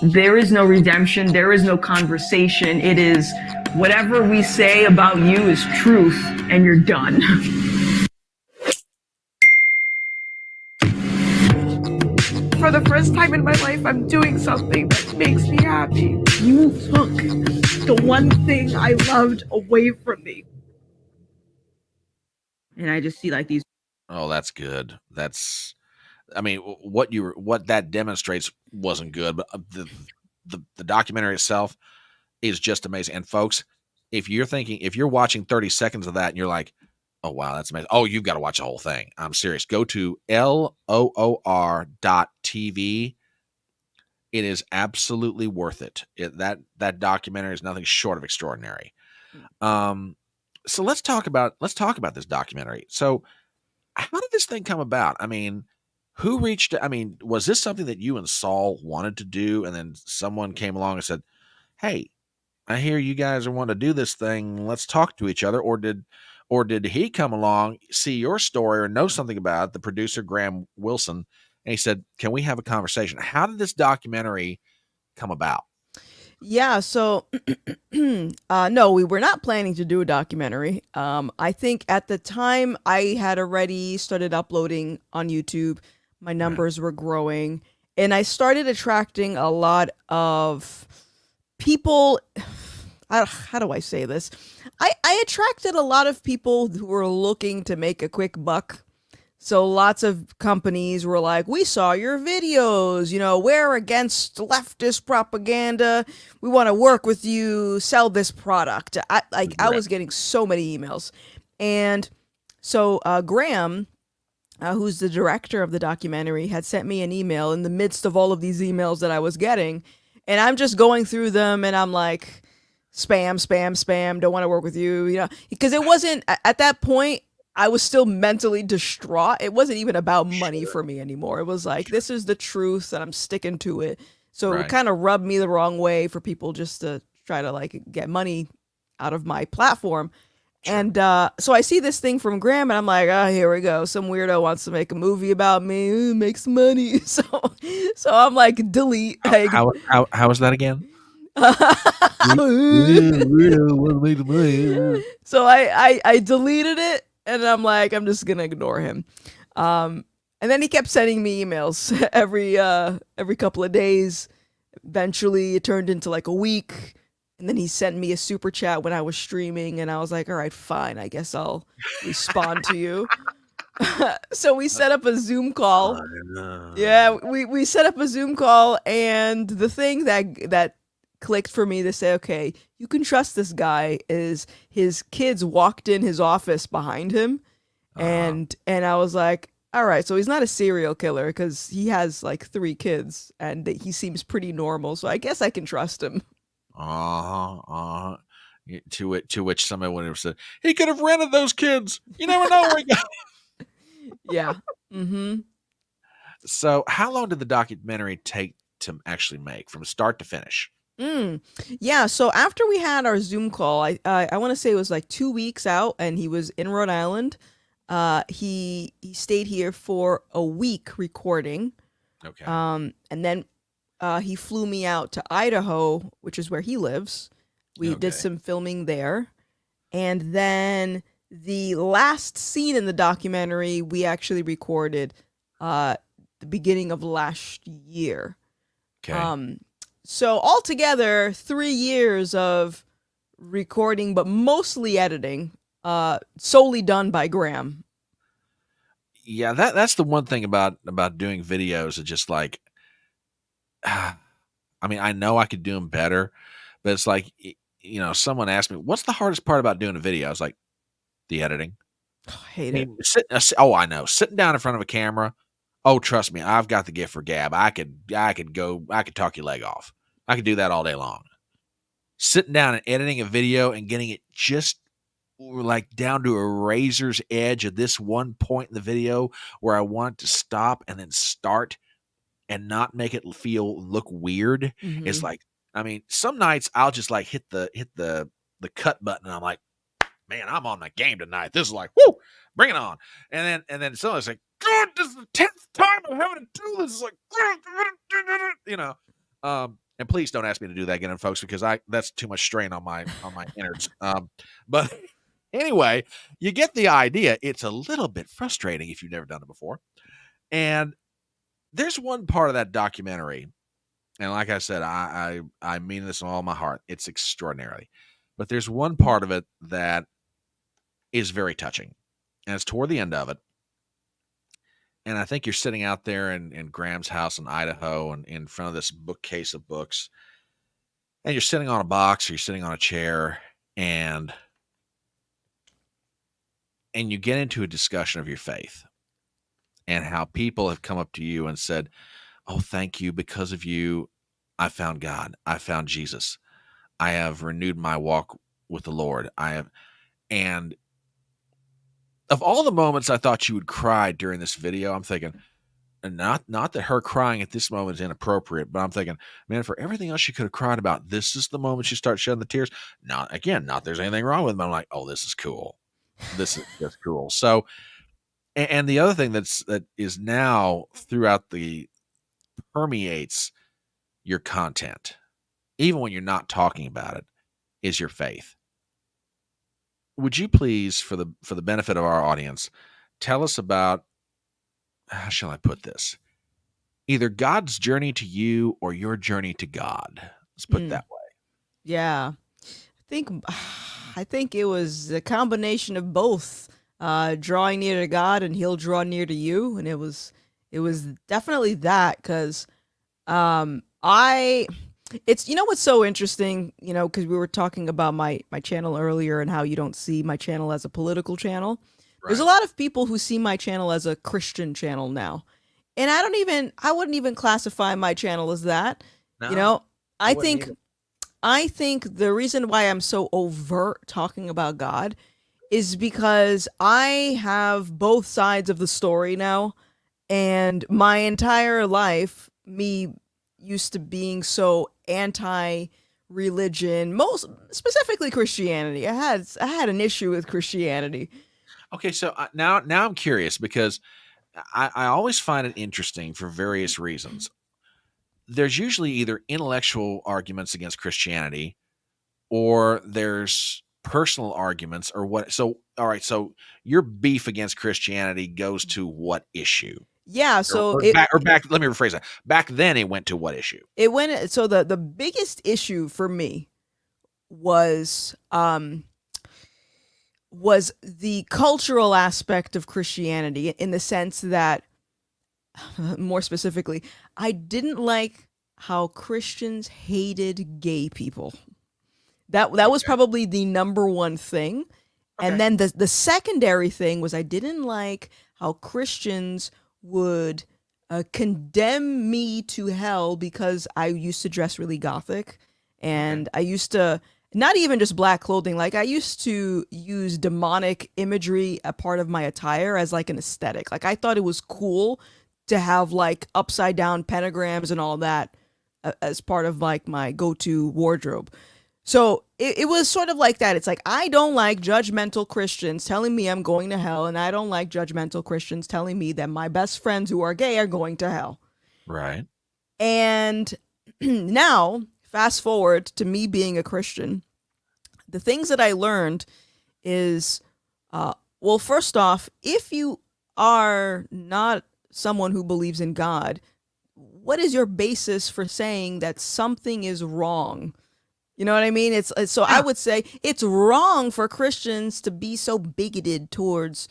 There is no redemption. There is no conversation. It is whatever we say about you is truth, and you're done. For the first time in my life, I'm doing something that makes me happy. You took the one thing I loved away from me. And I just see like these. Oh, that's good. I mean, what that demonstrates wasn't good, but the documentary itself is just amazing. And folks, if you're watching 30 seconds of that and you're like, oh wow, that's amazing. Oh, you've got to watch the whole thing. I'm serious. Go to LOOR.TV. It is absolutely worth it. That documentary is nothing short of extraordinary. So let's talk about this documentary. So how did this thing come about? I mean, was this something that you and Saul wanted to do, and then someone came along and said, hey, I hear you guys are wanting to do this thing. Let's talk to each other. Or did he come along, see your story or know something about it, the producer, Graham Wilson, and he said, can we have a conversation? How did this documentary come about? Yeah, so no, we were not planning to do a documentary. I think at the time I had already started uploading on YouTube. My numbers were growing, and I started attracting a lot of people. How do I say this? I attracted a lot of people who were looking to make a quick buck. So lots of companies were like, we saw your videos, we're against leftist propaganda. We want to work with you, sell this product. I was getting so many emails. And so Graham, who's the director of the documentary, had sent me an email in the midst of all of these emails that I was getting. And I'm just going through them and I'm like, spam, spam, spam, don't want to work with you, because it wasn't, at that point, I was still mentally distraught. It wasn't even about money for me anymore. It was like, this is the truth and I'm sticking to it. So it kind of rubbed me the wrong way for people just to try to like get money out of my platform. Sure. And so I see this thing from Graham, and I'm like, oh, here we go. Some weirdo wants to make a movie about me, make some money. So I'm like, delete. How is that again? So I deleted it, and I'm like, I'm just gonna ignore him. And then he kept sending me emails every couple of days. Eventually, it turned into like a week. And then he sent me a super chat when I was streaming, and I was like, all right, fine. I guess I'll respond to you. So we set up a Zoom call. Yeah, we set up a Zoom call, and the thing that clicked for me to say, okay, you can trust this guy, is his kids walked in his office behind him. And I was like, all right, so he's not a serial killer because he has like 3 kids and he seems pretty normal. So I guess I can trust him. To which somebody would have said, he could have rented those kids. You never know where he got. Yeah. Mm-hmm. So how long did the documentary take to actually make from start to finish? Yeah, so after we had our Zoom call, I want to say it was like 2 weeks out, and he was in Rhode Island. He stayed here for a week recording. Okay. And then he flew me out to Idaho, which is where he lives. We did some filming there. And then the last scene in the documentary we actually recorded the beginning of last year. Okay. So altogether, 3 years of recording, but mostly editing, solely done by Graham. Yeah, that's the one thing about doing videos. It's just like, I mean, I know I could do them better, but it's like, someone asked me, what's the hardest part about doing a video? I was like, the editing. Oh, I hate it. I know. Sitting down in front of a camera. Oh, trust me, I've got the gift for gab. I could talk your leg off. I could do that all day long. Sitting down and editing a video and getting it just like down to a razor's edge of this one point in the video where I want to stop and then start and not make it look weird. Mm-hmm. It's like, I mean, some nights I'll just like hit the cut button and I'm like, man, I'm on the game tonight. This is like, whoo, bring it on. And then someone's like, God, this is the 10th time I'm having to do this. It's like, and please don't ask me to do that again, folks, because that's too much strain on my innards. But anyway, you get the idea. It's a little bit frustrating if you've never done it before. And there's one part of that documentary, and like I said, I mean this with all my heart. It's extraordinary. But there's one part of it that is very touching. And it's toward the end of it. And I think you're sitting out there in Graham's house in Idaho and in front of this bookcase of books. And you're sitting on a box or you're sitting on a chair and you get into a discussion of your faith and how people have come up to you and said, oh, thank you. Because of you, I found God. I found Jesus. I have renewed my walk with the Lord. And of all the moments I thought you would cry during this video, I'm thinking, and not that her crying at this moment is inappropriate, but I'm thinking, man, for everything else she could have cried about, this is the moment she starts shedding the tears. Not there's anything wrong with them. I'm like, oh, this is cool. This is just cool. So, and the other thing that is now throughout permeates your content, even when you're not talking about it, is your faith. Would you please, for the benefit of our audience, tell us about, how shall I put this? Either God's journey to you or your journey to God. Let's put it that way. Yeah. I think it was a combination of both. Drawing near to God and he'll draw near to you. And it was definitely that, because it's, what's so interesting, because we were talking about my channel earlier and how you don't see my channel as a political channel. Right. There's a lot of people who see my channel as a Christian channel now. And I wouldn't even classify my channel as that. No, I think the reason why I'm so overt talking about God is because I have both sides of the story now. And my entire life, me used to being so anti religion, most specifically Christianity. I had an issue with Christianity. Okay, so now I'm curious because I always find it interesting for various reasons. There's usually either intellectual arguments against Christianity or there's personal arguments or what. So, all right, so your beef against Christianity goes to what issue? Yeah, so it Or back, let me rephrase that. Back then it went to what issue? it went so the biggest issue for me was the cultural aspect of Christianity, in the sense that, more specifically, I didn't like how Christians hated gay people. That was probably the number one thing. Okay. And then the secondary thing was I didn't like how Christians would condemn me to hell because I used to dress really gothic, and I used to not even just black clothing, like I used to use demonic imagery a part of my attire as like an aesthetic. Like I thought it was cool to have like upside down pentagrams and all that as part of like my go-to wardrobe. So it was sort of like that. It's like, I don't like judgmental Christians telling me I'm going to hell, and I don't like judgmental Christians telling me that my best friends who are gay are going to hell. Right. And now, fast forward to me being a Christian, the things that I learned is, well, first off, if you are not someone who believes in God, what is your basis for saying that something is wrong? You know what I mean? It's so I would say it's wrong for Christians to be so bigoted towards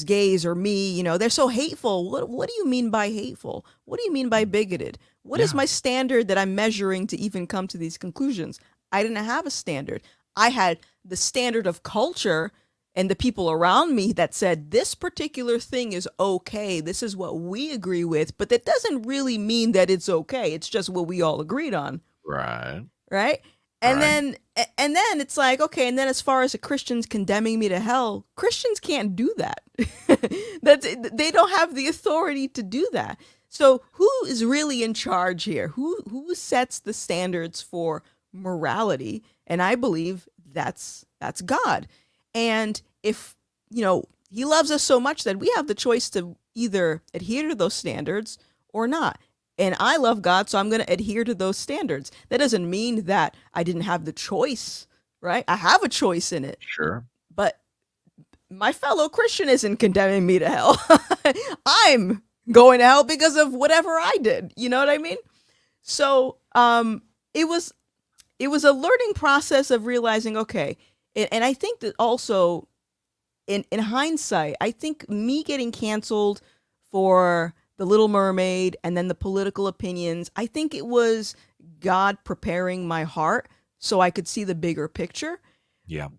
gays or me. You know, they're so hateful. What do you mean by hateful? What do you mean by bigoted? What is my standard that I'm measuring to even come to these conclusions? I didn't have a standard. I had the standard of culture and the people around me that said this particular thing is okay. This is what we agree with, but that doesn't really mean that it's okay. It's just what we all agreed on. Right. Right. And then it's like, okay, and then as far as the Christians condemning me to hell, Christians can't do that. They don't have the authority to do that. So who is really in charge here? Who sets the standards for morality? And I believe that's God. And if, he loves us so much that we have the choice to either adhere to those standards or not. And I love God, so I'm going to adhere to those standards. That doesn't mean that I didn't have the choice, right? I have a choice in it. Sure. But my fellow Christian isn't condemning me to hell. I'm going to hell because of whatever I did. You know what I mean? So it was a learning process of realizing, okay, and I think that also in hindsight, I think me getting canceled for The Little Mermaid and then the political opinions, I think it was God preparing my heart so I could see the bigger picture. Yeah.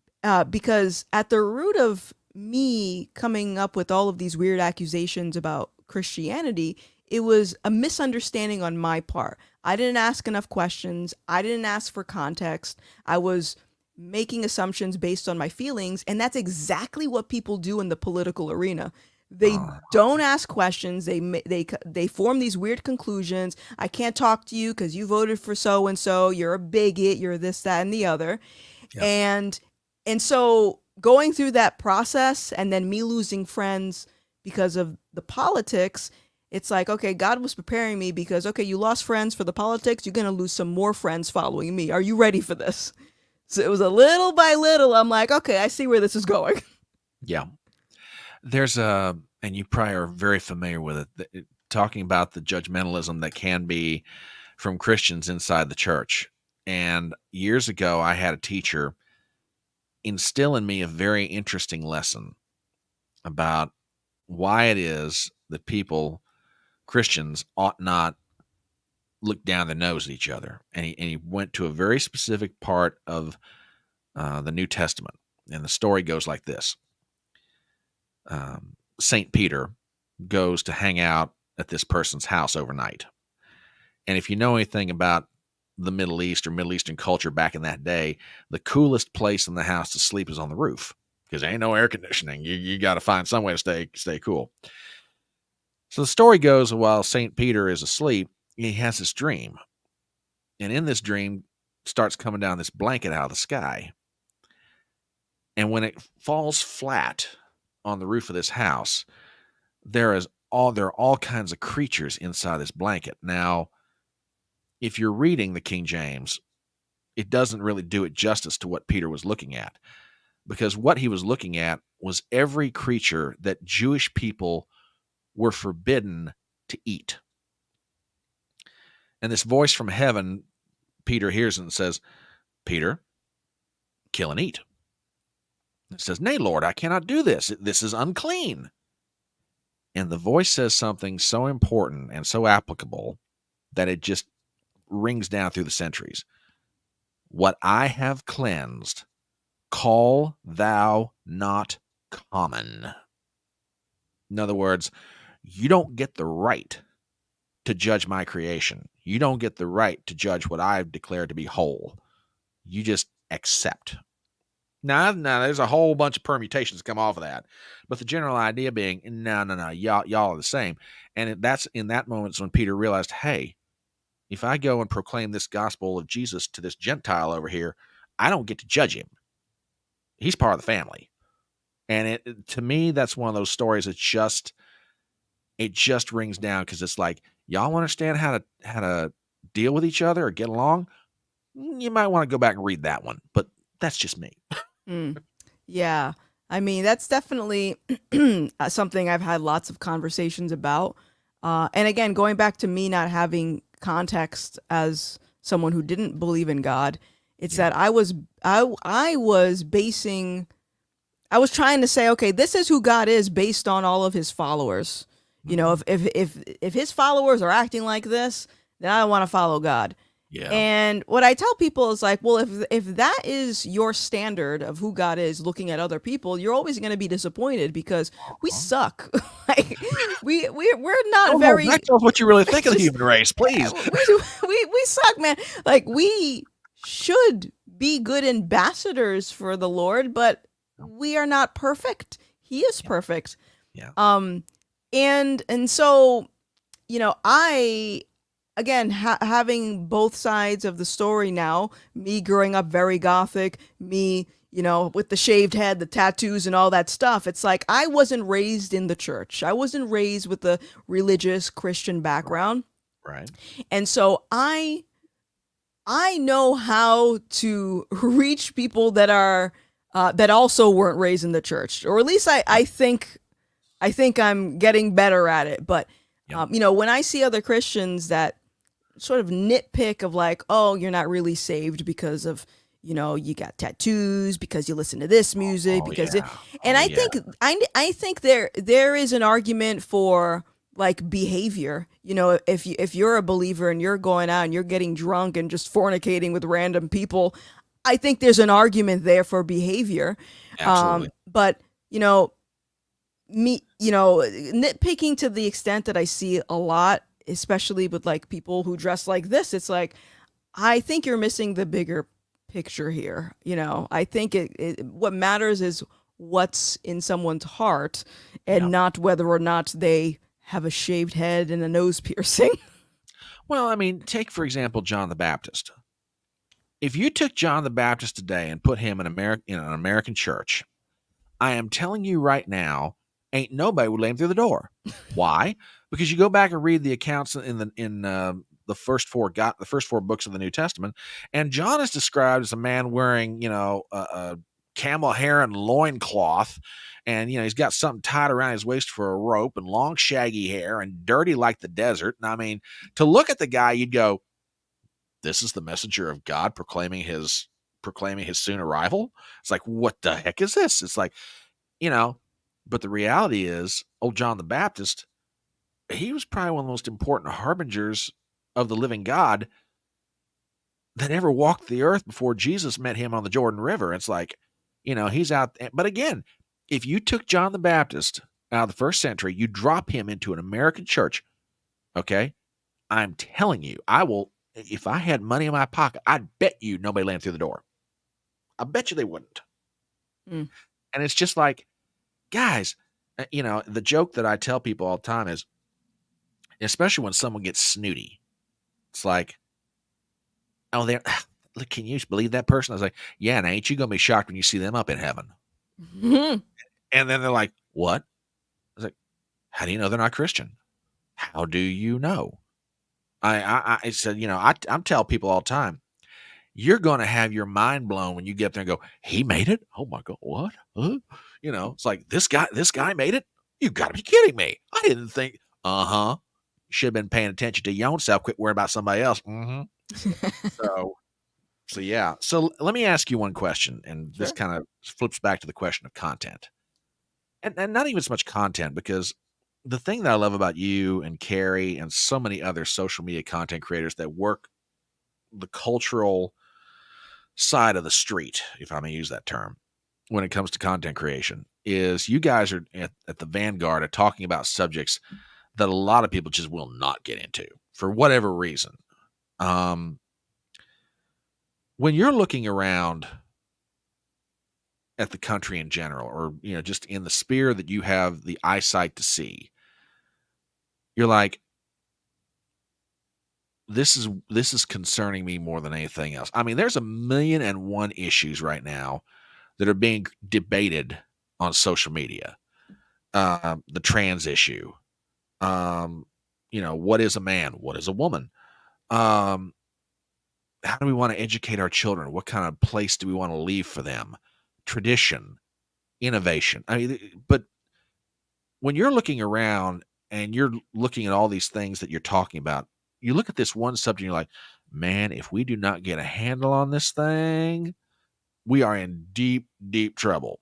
Because at the root of me coming up with all of these weird accusations about Christianity, it was a misunderstanding on my part. I didn't ask enough questions. I didn't ask for context. I was making assumptions based on my feelings, and that's exactly what people do in the political arena. They don't ask questions. They form these weird conclusions. I can't talk to you because you voted for so and so. You're a bigot. You're this, that, and the other. Yeah. And so going through that process, and then me losing friends because of the politics, it's like, okay, God was preparing me because, okay, you lost friends for the politics. You're going to lose some more friends following me. Are you ready for this? So it was a little by little. I'm like, okay, I see where this is going. Yeah. There's and you probably are very familiar with it, talking about the judgmentalism that can be from Christians inside the church. And years ago, I had a teacher instill in me a very interesting lesson about why it is that Christians, ought not look down their nose at each other. And he went to a very specific part of the New Testament. And the story goes like this. St. Peter goes to hang out at this person's house overnight. And if you know anything about the Middle East or Middle Eastern culture back in that day, the coolest place in the house to sleep is on the roof because there ain't no air conditioning. You got to find some way to stay cool. So the story goes, while St. Peter is asleep, he has this dream. And in this dream, starts coming down this blanket out of the sky. And when it falls flat on the roof of this house, there are all kinds of creatures inside this blanket. Now, if you're reading the King James, it doesn't really do it justice to what Peter was looking at, because what he was looking at was every creature that Jewish people were forbidden to eat. And this voice from heaven, Peter hears and says, Peter, kill and eat. It says, nay, Lord, I cannot do this. This is unclean. And the voice says something so important and so applicable that it just rings down through the centuries. What I have cleansed, call thou not common. In other words, you don't get the right to judge my creation. You don't get the right to judge what I've declared to be whole. You just accept. Now, there's a whole bunch of permutations come off of that, but the general idea being, no, y'all are the same. And that's in that moment when Peter realized, hey, if I go and proclaim this gospel of Jesus to this Gentile over here, I don't get to judge him. He's part of the family. And to me, that's one of those stories that it just rings down, because it's like, y'all understand how to deal with each other or get along? You might want to go back and read that one, but that's just me. Yeah. I mean, that's definitely something I've had lots of conversations about. And again, going back to me not having context as someone who didn't believe in God, it's that I was trying to say, okay, this is who God is based on all of his followers. You know, if his followers are acting like this, then I don't want to follow God. Yeah. And what I tell people is like, well, if that is your standard of who God is looking at other people, you're always going to be disappointed, because we suck. Like we're not very. That tells what you really think of the human race, please. We suck, man. Like, we should be good ambassadors for the Lord, but we are not perfect. He is perfect. Yeah. And so, you know, again, having both sides of the story now, me growing up very Gothic, me, you know, with the shaved head, the tattoos and all that stuff. It's like, I wasn't raised in the church. I wasn't raised with a religious Christian background. Right. And so I know how to reach people that are, that also weren't raised in the church, or at least I think I'm getting better at it. But, you know, when I see other Christians that sort of nitpick of like, oh, you're not really saved because of, you know, you got tattoos, because you listen to this music, I think there is an argument for like behavior. You know, if you're a believer and you're going out and you're getting drunk and just fornicating with random people, I think there's an argument there for behavior. Absolutely. But, you know, nitpicking to the extent that I see a lot, especially with like people who dress like this, it's like, I think you're missing the bigger picture here. You know, I think what matters is what's in someone's heart, and not whether or not they have a shaved head and a nose piercing. Well, I mean, take, for example, John the Baptist. If you took John the Baptist today and put him in an American church, I am telling you right now, ain't nobody would let him through the door. Why? Because you go back and read the accounts in the first four books of the New Testament, and John is described as a man wearing, you know, a camel hair and loincloth, and, you know, he's got something tied around his waist for a rope, and long shaggy hair, and dirty like the desert. And I mean, to look at the guy, you'd go, this is the messenger of God proclaiming his soon arrival. It's like, what the heck is this? It's like, you know, but the reality is, old John the Baptist, he was probably one of the most important harbingers of the living God that ever walked the earth before Jesus met him on the Jordan River. It's like, you know, he's out. But again, if you took John the Baptist out of the first century, you drop him into an American church, okay, I'm telling you, I will, if I had money in my pocket, I'd bet you nobody let him through the door. I bet you they wouldn't. And it's just like, guys, you know, the joke that I tell people all the time is, especially when someone gets snooty, it's like, oh, look, can you believe that person? I was like, yeah, and ain't you gonna be shocked when you see them up in heaven? Mhm. And then they're like, what? I was like, how do you know they're not Christian? How do you know? I said, I'm telling people all the time, you're going to have your mind blown when you get there and go, he made it. Oh my God. What? Huh? It's like this guy made it. You gotta be kidding me. I didn't think, you should have been paying attention to your own self. Quit worrying about somebody else. So, so yeah. So let me ask you one question. And this Sure. kind of flips back to the question of content and not even so much content, because the thing that I love about you and Carrie and so many other social media content creators that work the cultural side of the street, if I may use that term, when it comes to content creation, is you guys are at the vanguard of talking about subjects that a lot of people just will not get into for whatever reason. When you're looking around at the country in general, or just in the sphere that you have the eyesight to see, you're like, this is concerning me more than anything else. I mean, there's 1,000,001 issues right now that are being debated on social media. The trans issue. What is a man? What is a woman? How do we want to educate our children? What kind of place do we want to leave for them? Tradition, innovation. I mean, but when you're looking around and you're looking at all these things that you're talking about, you look at this one subject and you're like, man, if we do not get a handle on this thing, we are in deep, deep trouble.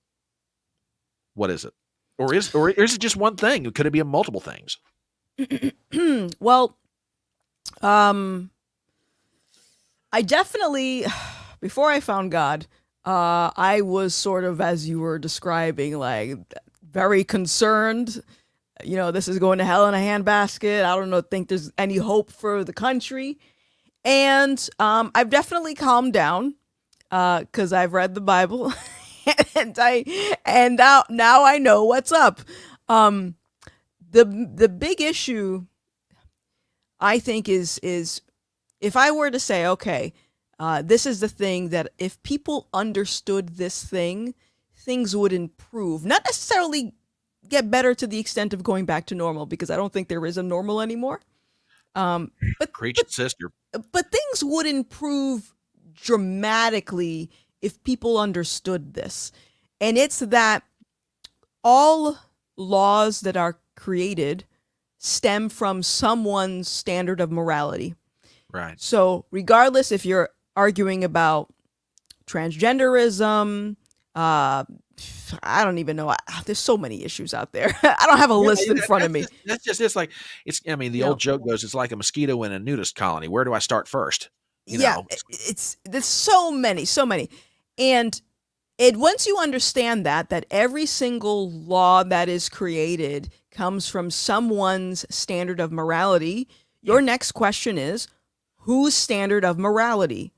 What is it? Or is it just one thing? Could it be multiple things? Well, I definitely, before I found God, I was sort of, as you were describing, like very concerned. This is going to hell in a handbasket. I don't know, think there's any hope for the country. And I've definitely calmed down because I've read the Bible, and now I know what's up. The big issue, I think, is if I were to say, okay, this is the thing that if people understood this thing, things would improve. Not necessarily get better to the extent of going back to normal, because I don't think there is a normal anymore. But Preach it, sister. but things would improve dramatically if people understood this. And it's that all laws that are created stem from someone's standard of morality. Right. So regardless if you're arguing about transgenderism, I don't even know. There's so many issues out there. I don't have a list in front of me. That's just it's like I mean, the old joke goes, it's like a mosquito in a nudist colony. Where do I start first? There's so many, and once you understand that every single law that is created comes from someone's standard of morality, your next question is, whose standard of morality?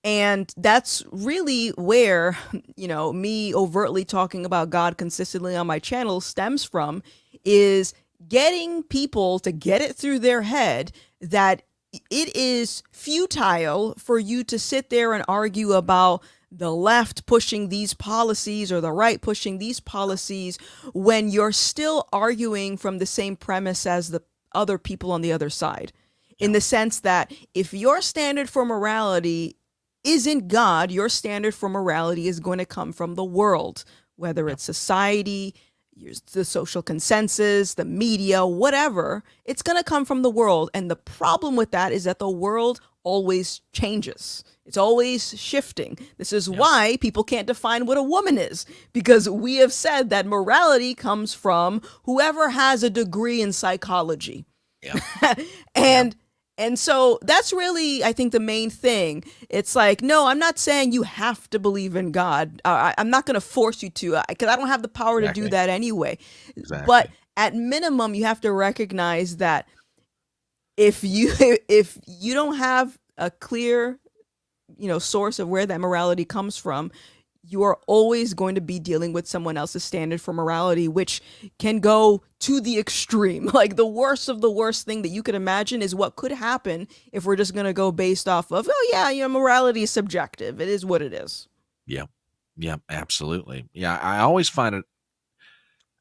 And that's really where, me overtly talking about God consistently on my channel stems from, is getting people to get it through their head that it is futile for you to sit there and argue about the left pushing these policies or the right pushing these policies when you're still arguing from the same premise as the other people on the other side. In the sense that if your standard for morality isn't God, your standard for morality is going to come from the world, whether it's society, the social consensus, the media, whatever. It's going to come from the world. And the problem with that is that the world always changes. It's always shifting. This is why people can't define what a woman is, because we have said that morality comes from whoever has a degree in psychology. And so that's really, I think, the main thing. It's like, no, I'm not saying you have to believe in God. I'm not going to force you to, because I don't have the power to do that anyway. But at minimum, you have to recognize that if you don't have a clear, source of where that morality comes from, you are always going to be dealing with someone else's standard for morality, which can go to the extreme. Like the worst of the worst thing that you could imagine is what could happen if we're just going to go based off of, oh, yeah, morality is subjective. It is what it is. Yeah. Yeah, absolutely. Yeah, I always find it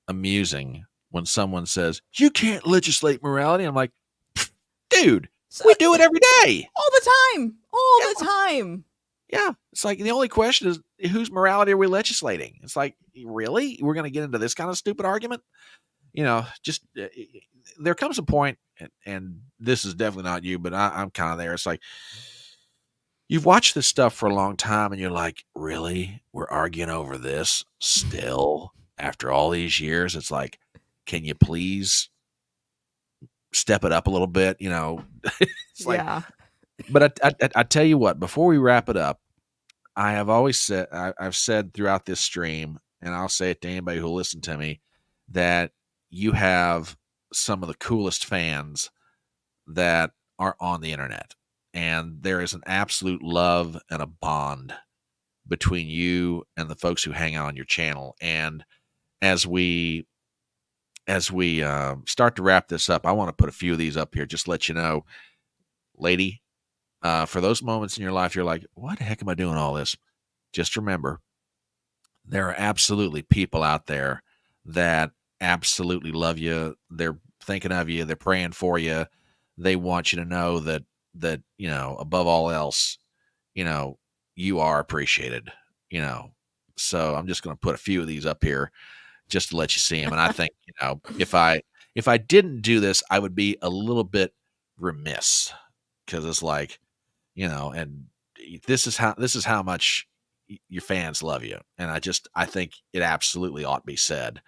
amusing when someone says, "You can't legislate morality." I'm like, dude, So, we do it every day. all the time. All Yeah. the time. Yeah. It's like the only question is whose morality are we legislating? It's like, really? We're going to get into this kind of stupid argument? Just there comes a point, and this is definitely not you, but I'm kind of there. It's like, you've watched this stuff for a long time, and you're like, really? We're arguing over this still after all these years? It's like, can you please step it up a little bit? It's like, Yeah. but I tell you what, before we wrap it up, I have always said, I've said throughout this stream, and I'll say it to anybody who'll listen to me, that you have some of the coolest fans that are on the internet. And there is an absolute love and a bond between you and the folks who hang out on your channel. And as we start to wrap this up, I want to put a few of these up here, just to let you know, lady, for those moments in your life, you're like, what the heck am I doing all this? Just remember, there are absolutely people out there that absolutely love you. They're thinking of you. They're praying for you. They want you to know that above all else, you are appreciated. So I'm just going to put a few of these up here just to let you see them. And I think if I didn't do this, I would be a little bit remiss, because it's like, and this is how much your fans love you. And I think it absolutely ought to be said.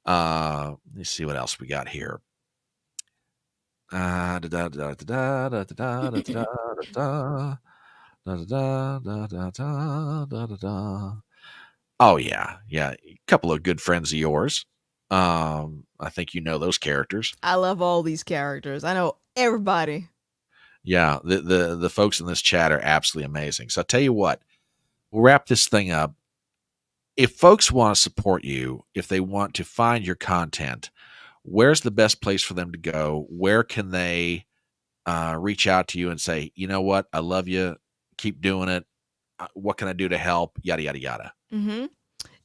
Let's see what else we got here. Oh yeah. A couple of good friends of yours. I think you know those characters. I love all these characters. I know everybody. Yeah, the folks in this chat are absolutely amazing. So I'll tell you what, we'll wrap this thing up. If folks want to support you, if they want to find your content, where's the best place for them to go? Where can they reach out to you and say, you know what, I love you, keep doing it. What can I do to help? Yada, yada, yada. Mm-hmm.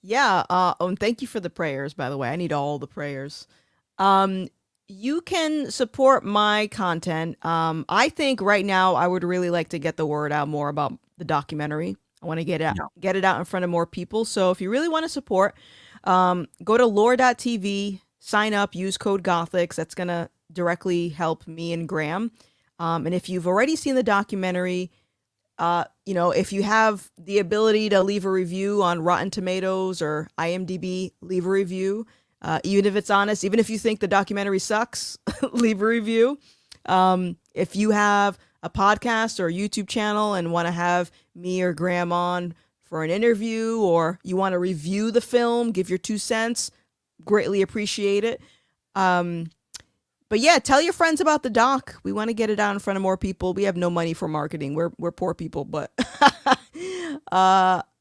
Yeah. And thank you for the prayers, by the way. I need all the prayers. You can support my content. I think right now I would really like to get the word out more about the documentary. I want to get it out in front of more people. So if you really want to support, go to lore.tv, sign up, use code Gothix. That's going to directly help me and Graham. And if you've already seen the documentary, if you have the ability to leave a review on Rotten Tomatoes or IMDb, leave a review. Even if it's honest, even if you think the documentary sucks, leave a review. If you have a podcast or a YouTube channel and want to have me or Graham on for an interview, or you want to review the film, give your 2 cents, greatly appreciate it. But yeah, tell your friends about the doc. We want to get it out in front of more people. We have no money for marketing. We're poor people, but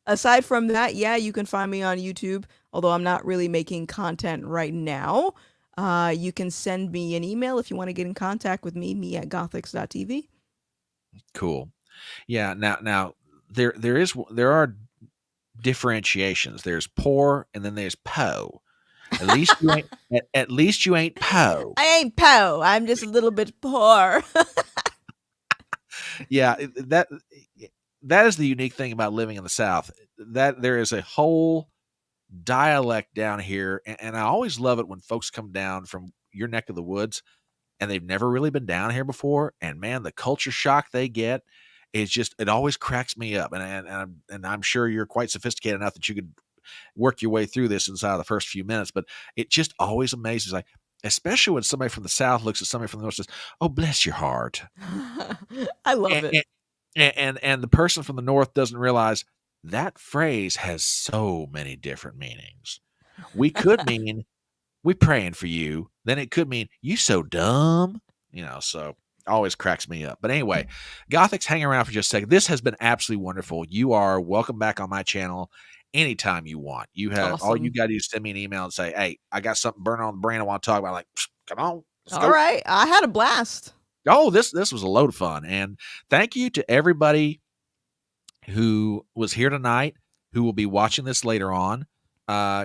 aside from that, yeah, you can find me on YouTube, although I'm not really making content right now. You can send me an email if you want to get in contact with me at gothix.tv. Cool. Yeah. Now there are differentiations. There's poor, and then there's po. At least you ain't. At least you ain't po. I ain't po. I'm just a little bit poor. Yeah, that is the unique thing about living in the South. That there is a whole dialect down here, and I always love it when folks come down from your neck of the woods and they've never really been down here before, and man, the culture shock they get is just, it always cracks me up. And I'm sure you're quite sophisticated enough that you could work your way through this inside of the first few minutes, but it just always amazes, like, especially when somebody from the South looks at somebody from the North and says, "Oh, bless your heart." I love it. And the person from the North doesn't realize that phrase has so many different meanings. We could mean, we praying for you. Then it could mean, you so dumb. So Always cracks me up. But anyway, Gothix, hang around for just a second. This has been absolutely wonderful. You are welcome back on my channel anytime you want. You have all you Awesome. got to do is send me an email and say, "Hey, I got something burning on the brain I want to talk about." Like, come on, let's All go. right. I had a blast. Oh, this was a load of fun. And thank you to everybody who was here tonight, who will be watching this later on.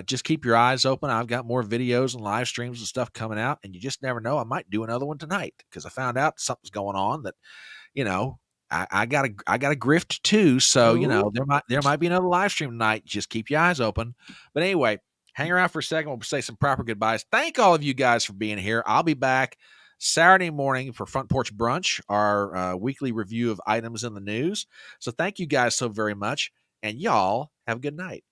Just keep your eyes open. I've got more videos and live streams and stuff coming out, and you just never know. I might do another one tonight because I found out something's going on that, you know, I got a grift too. So, you know, there might be another live stream tonight. Just keep your eyes open. But anyway, hang around for a second. We'll say some proper goodbyes. Thank all of you guys for being here. I'll be back Saturday morning for Front Porch Brunch, our weekly review of items in the news. So thank you guys so very much, and y'all have a good night.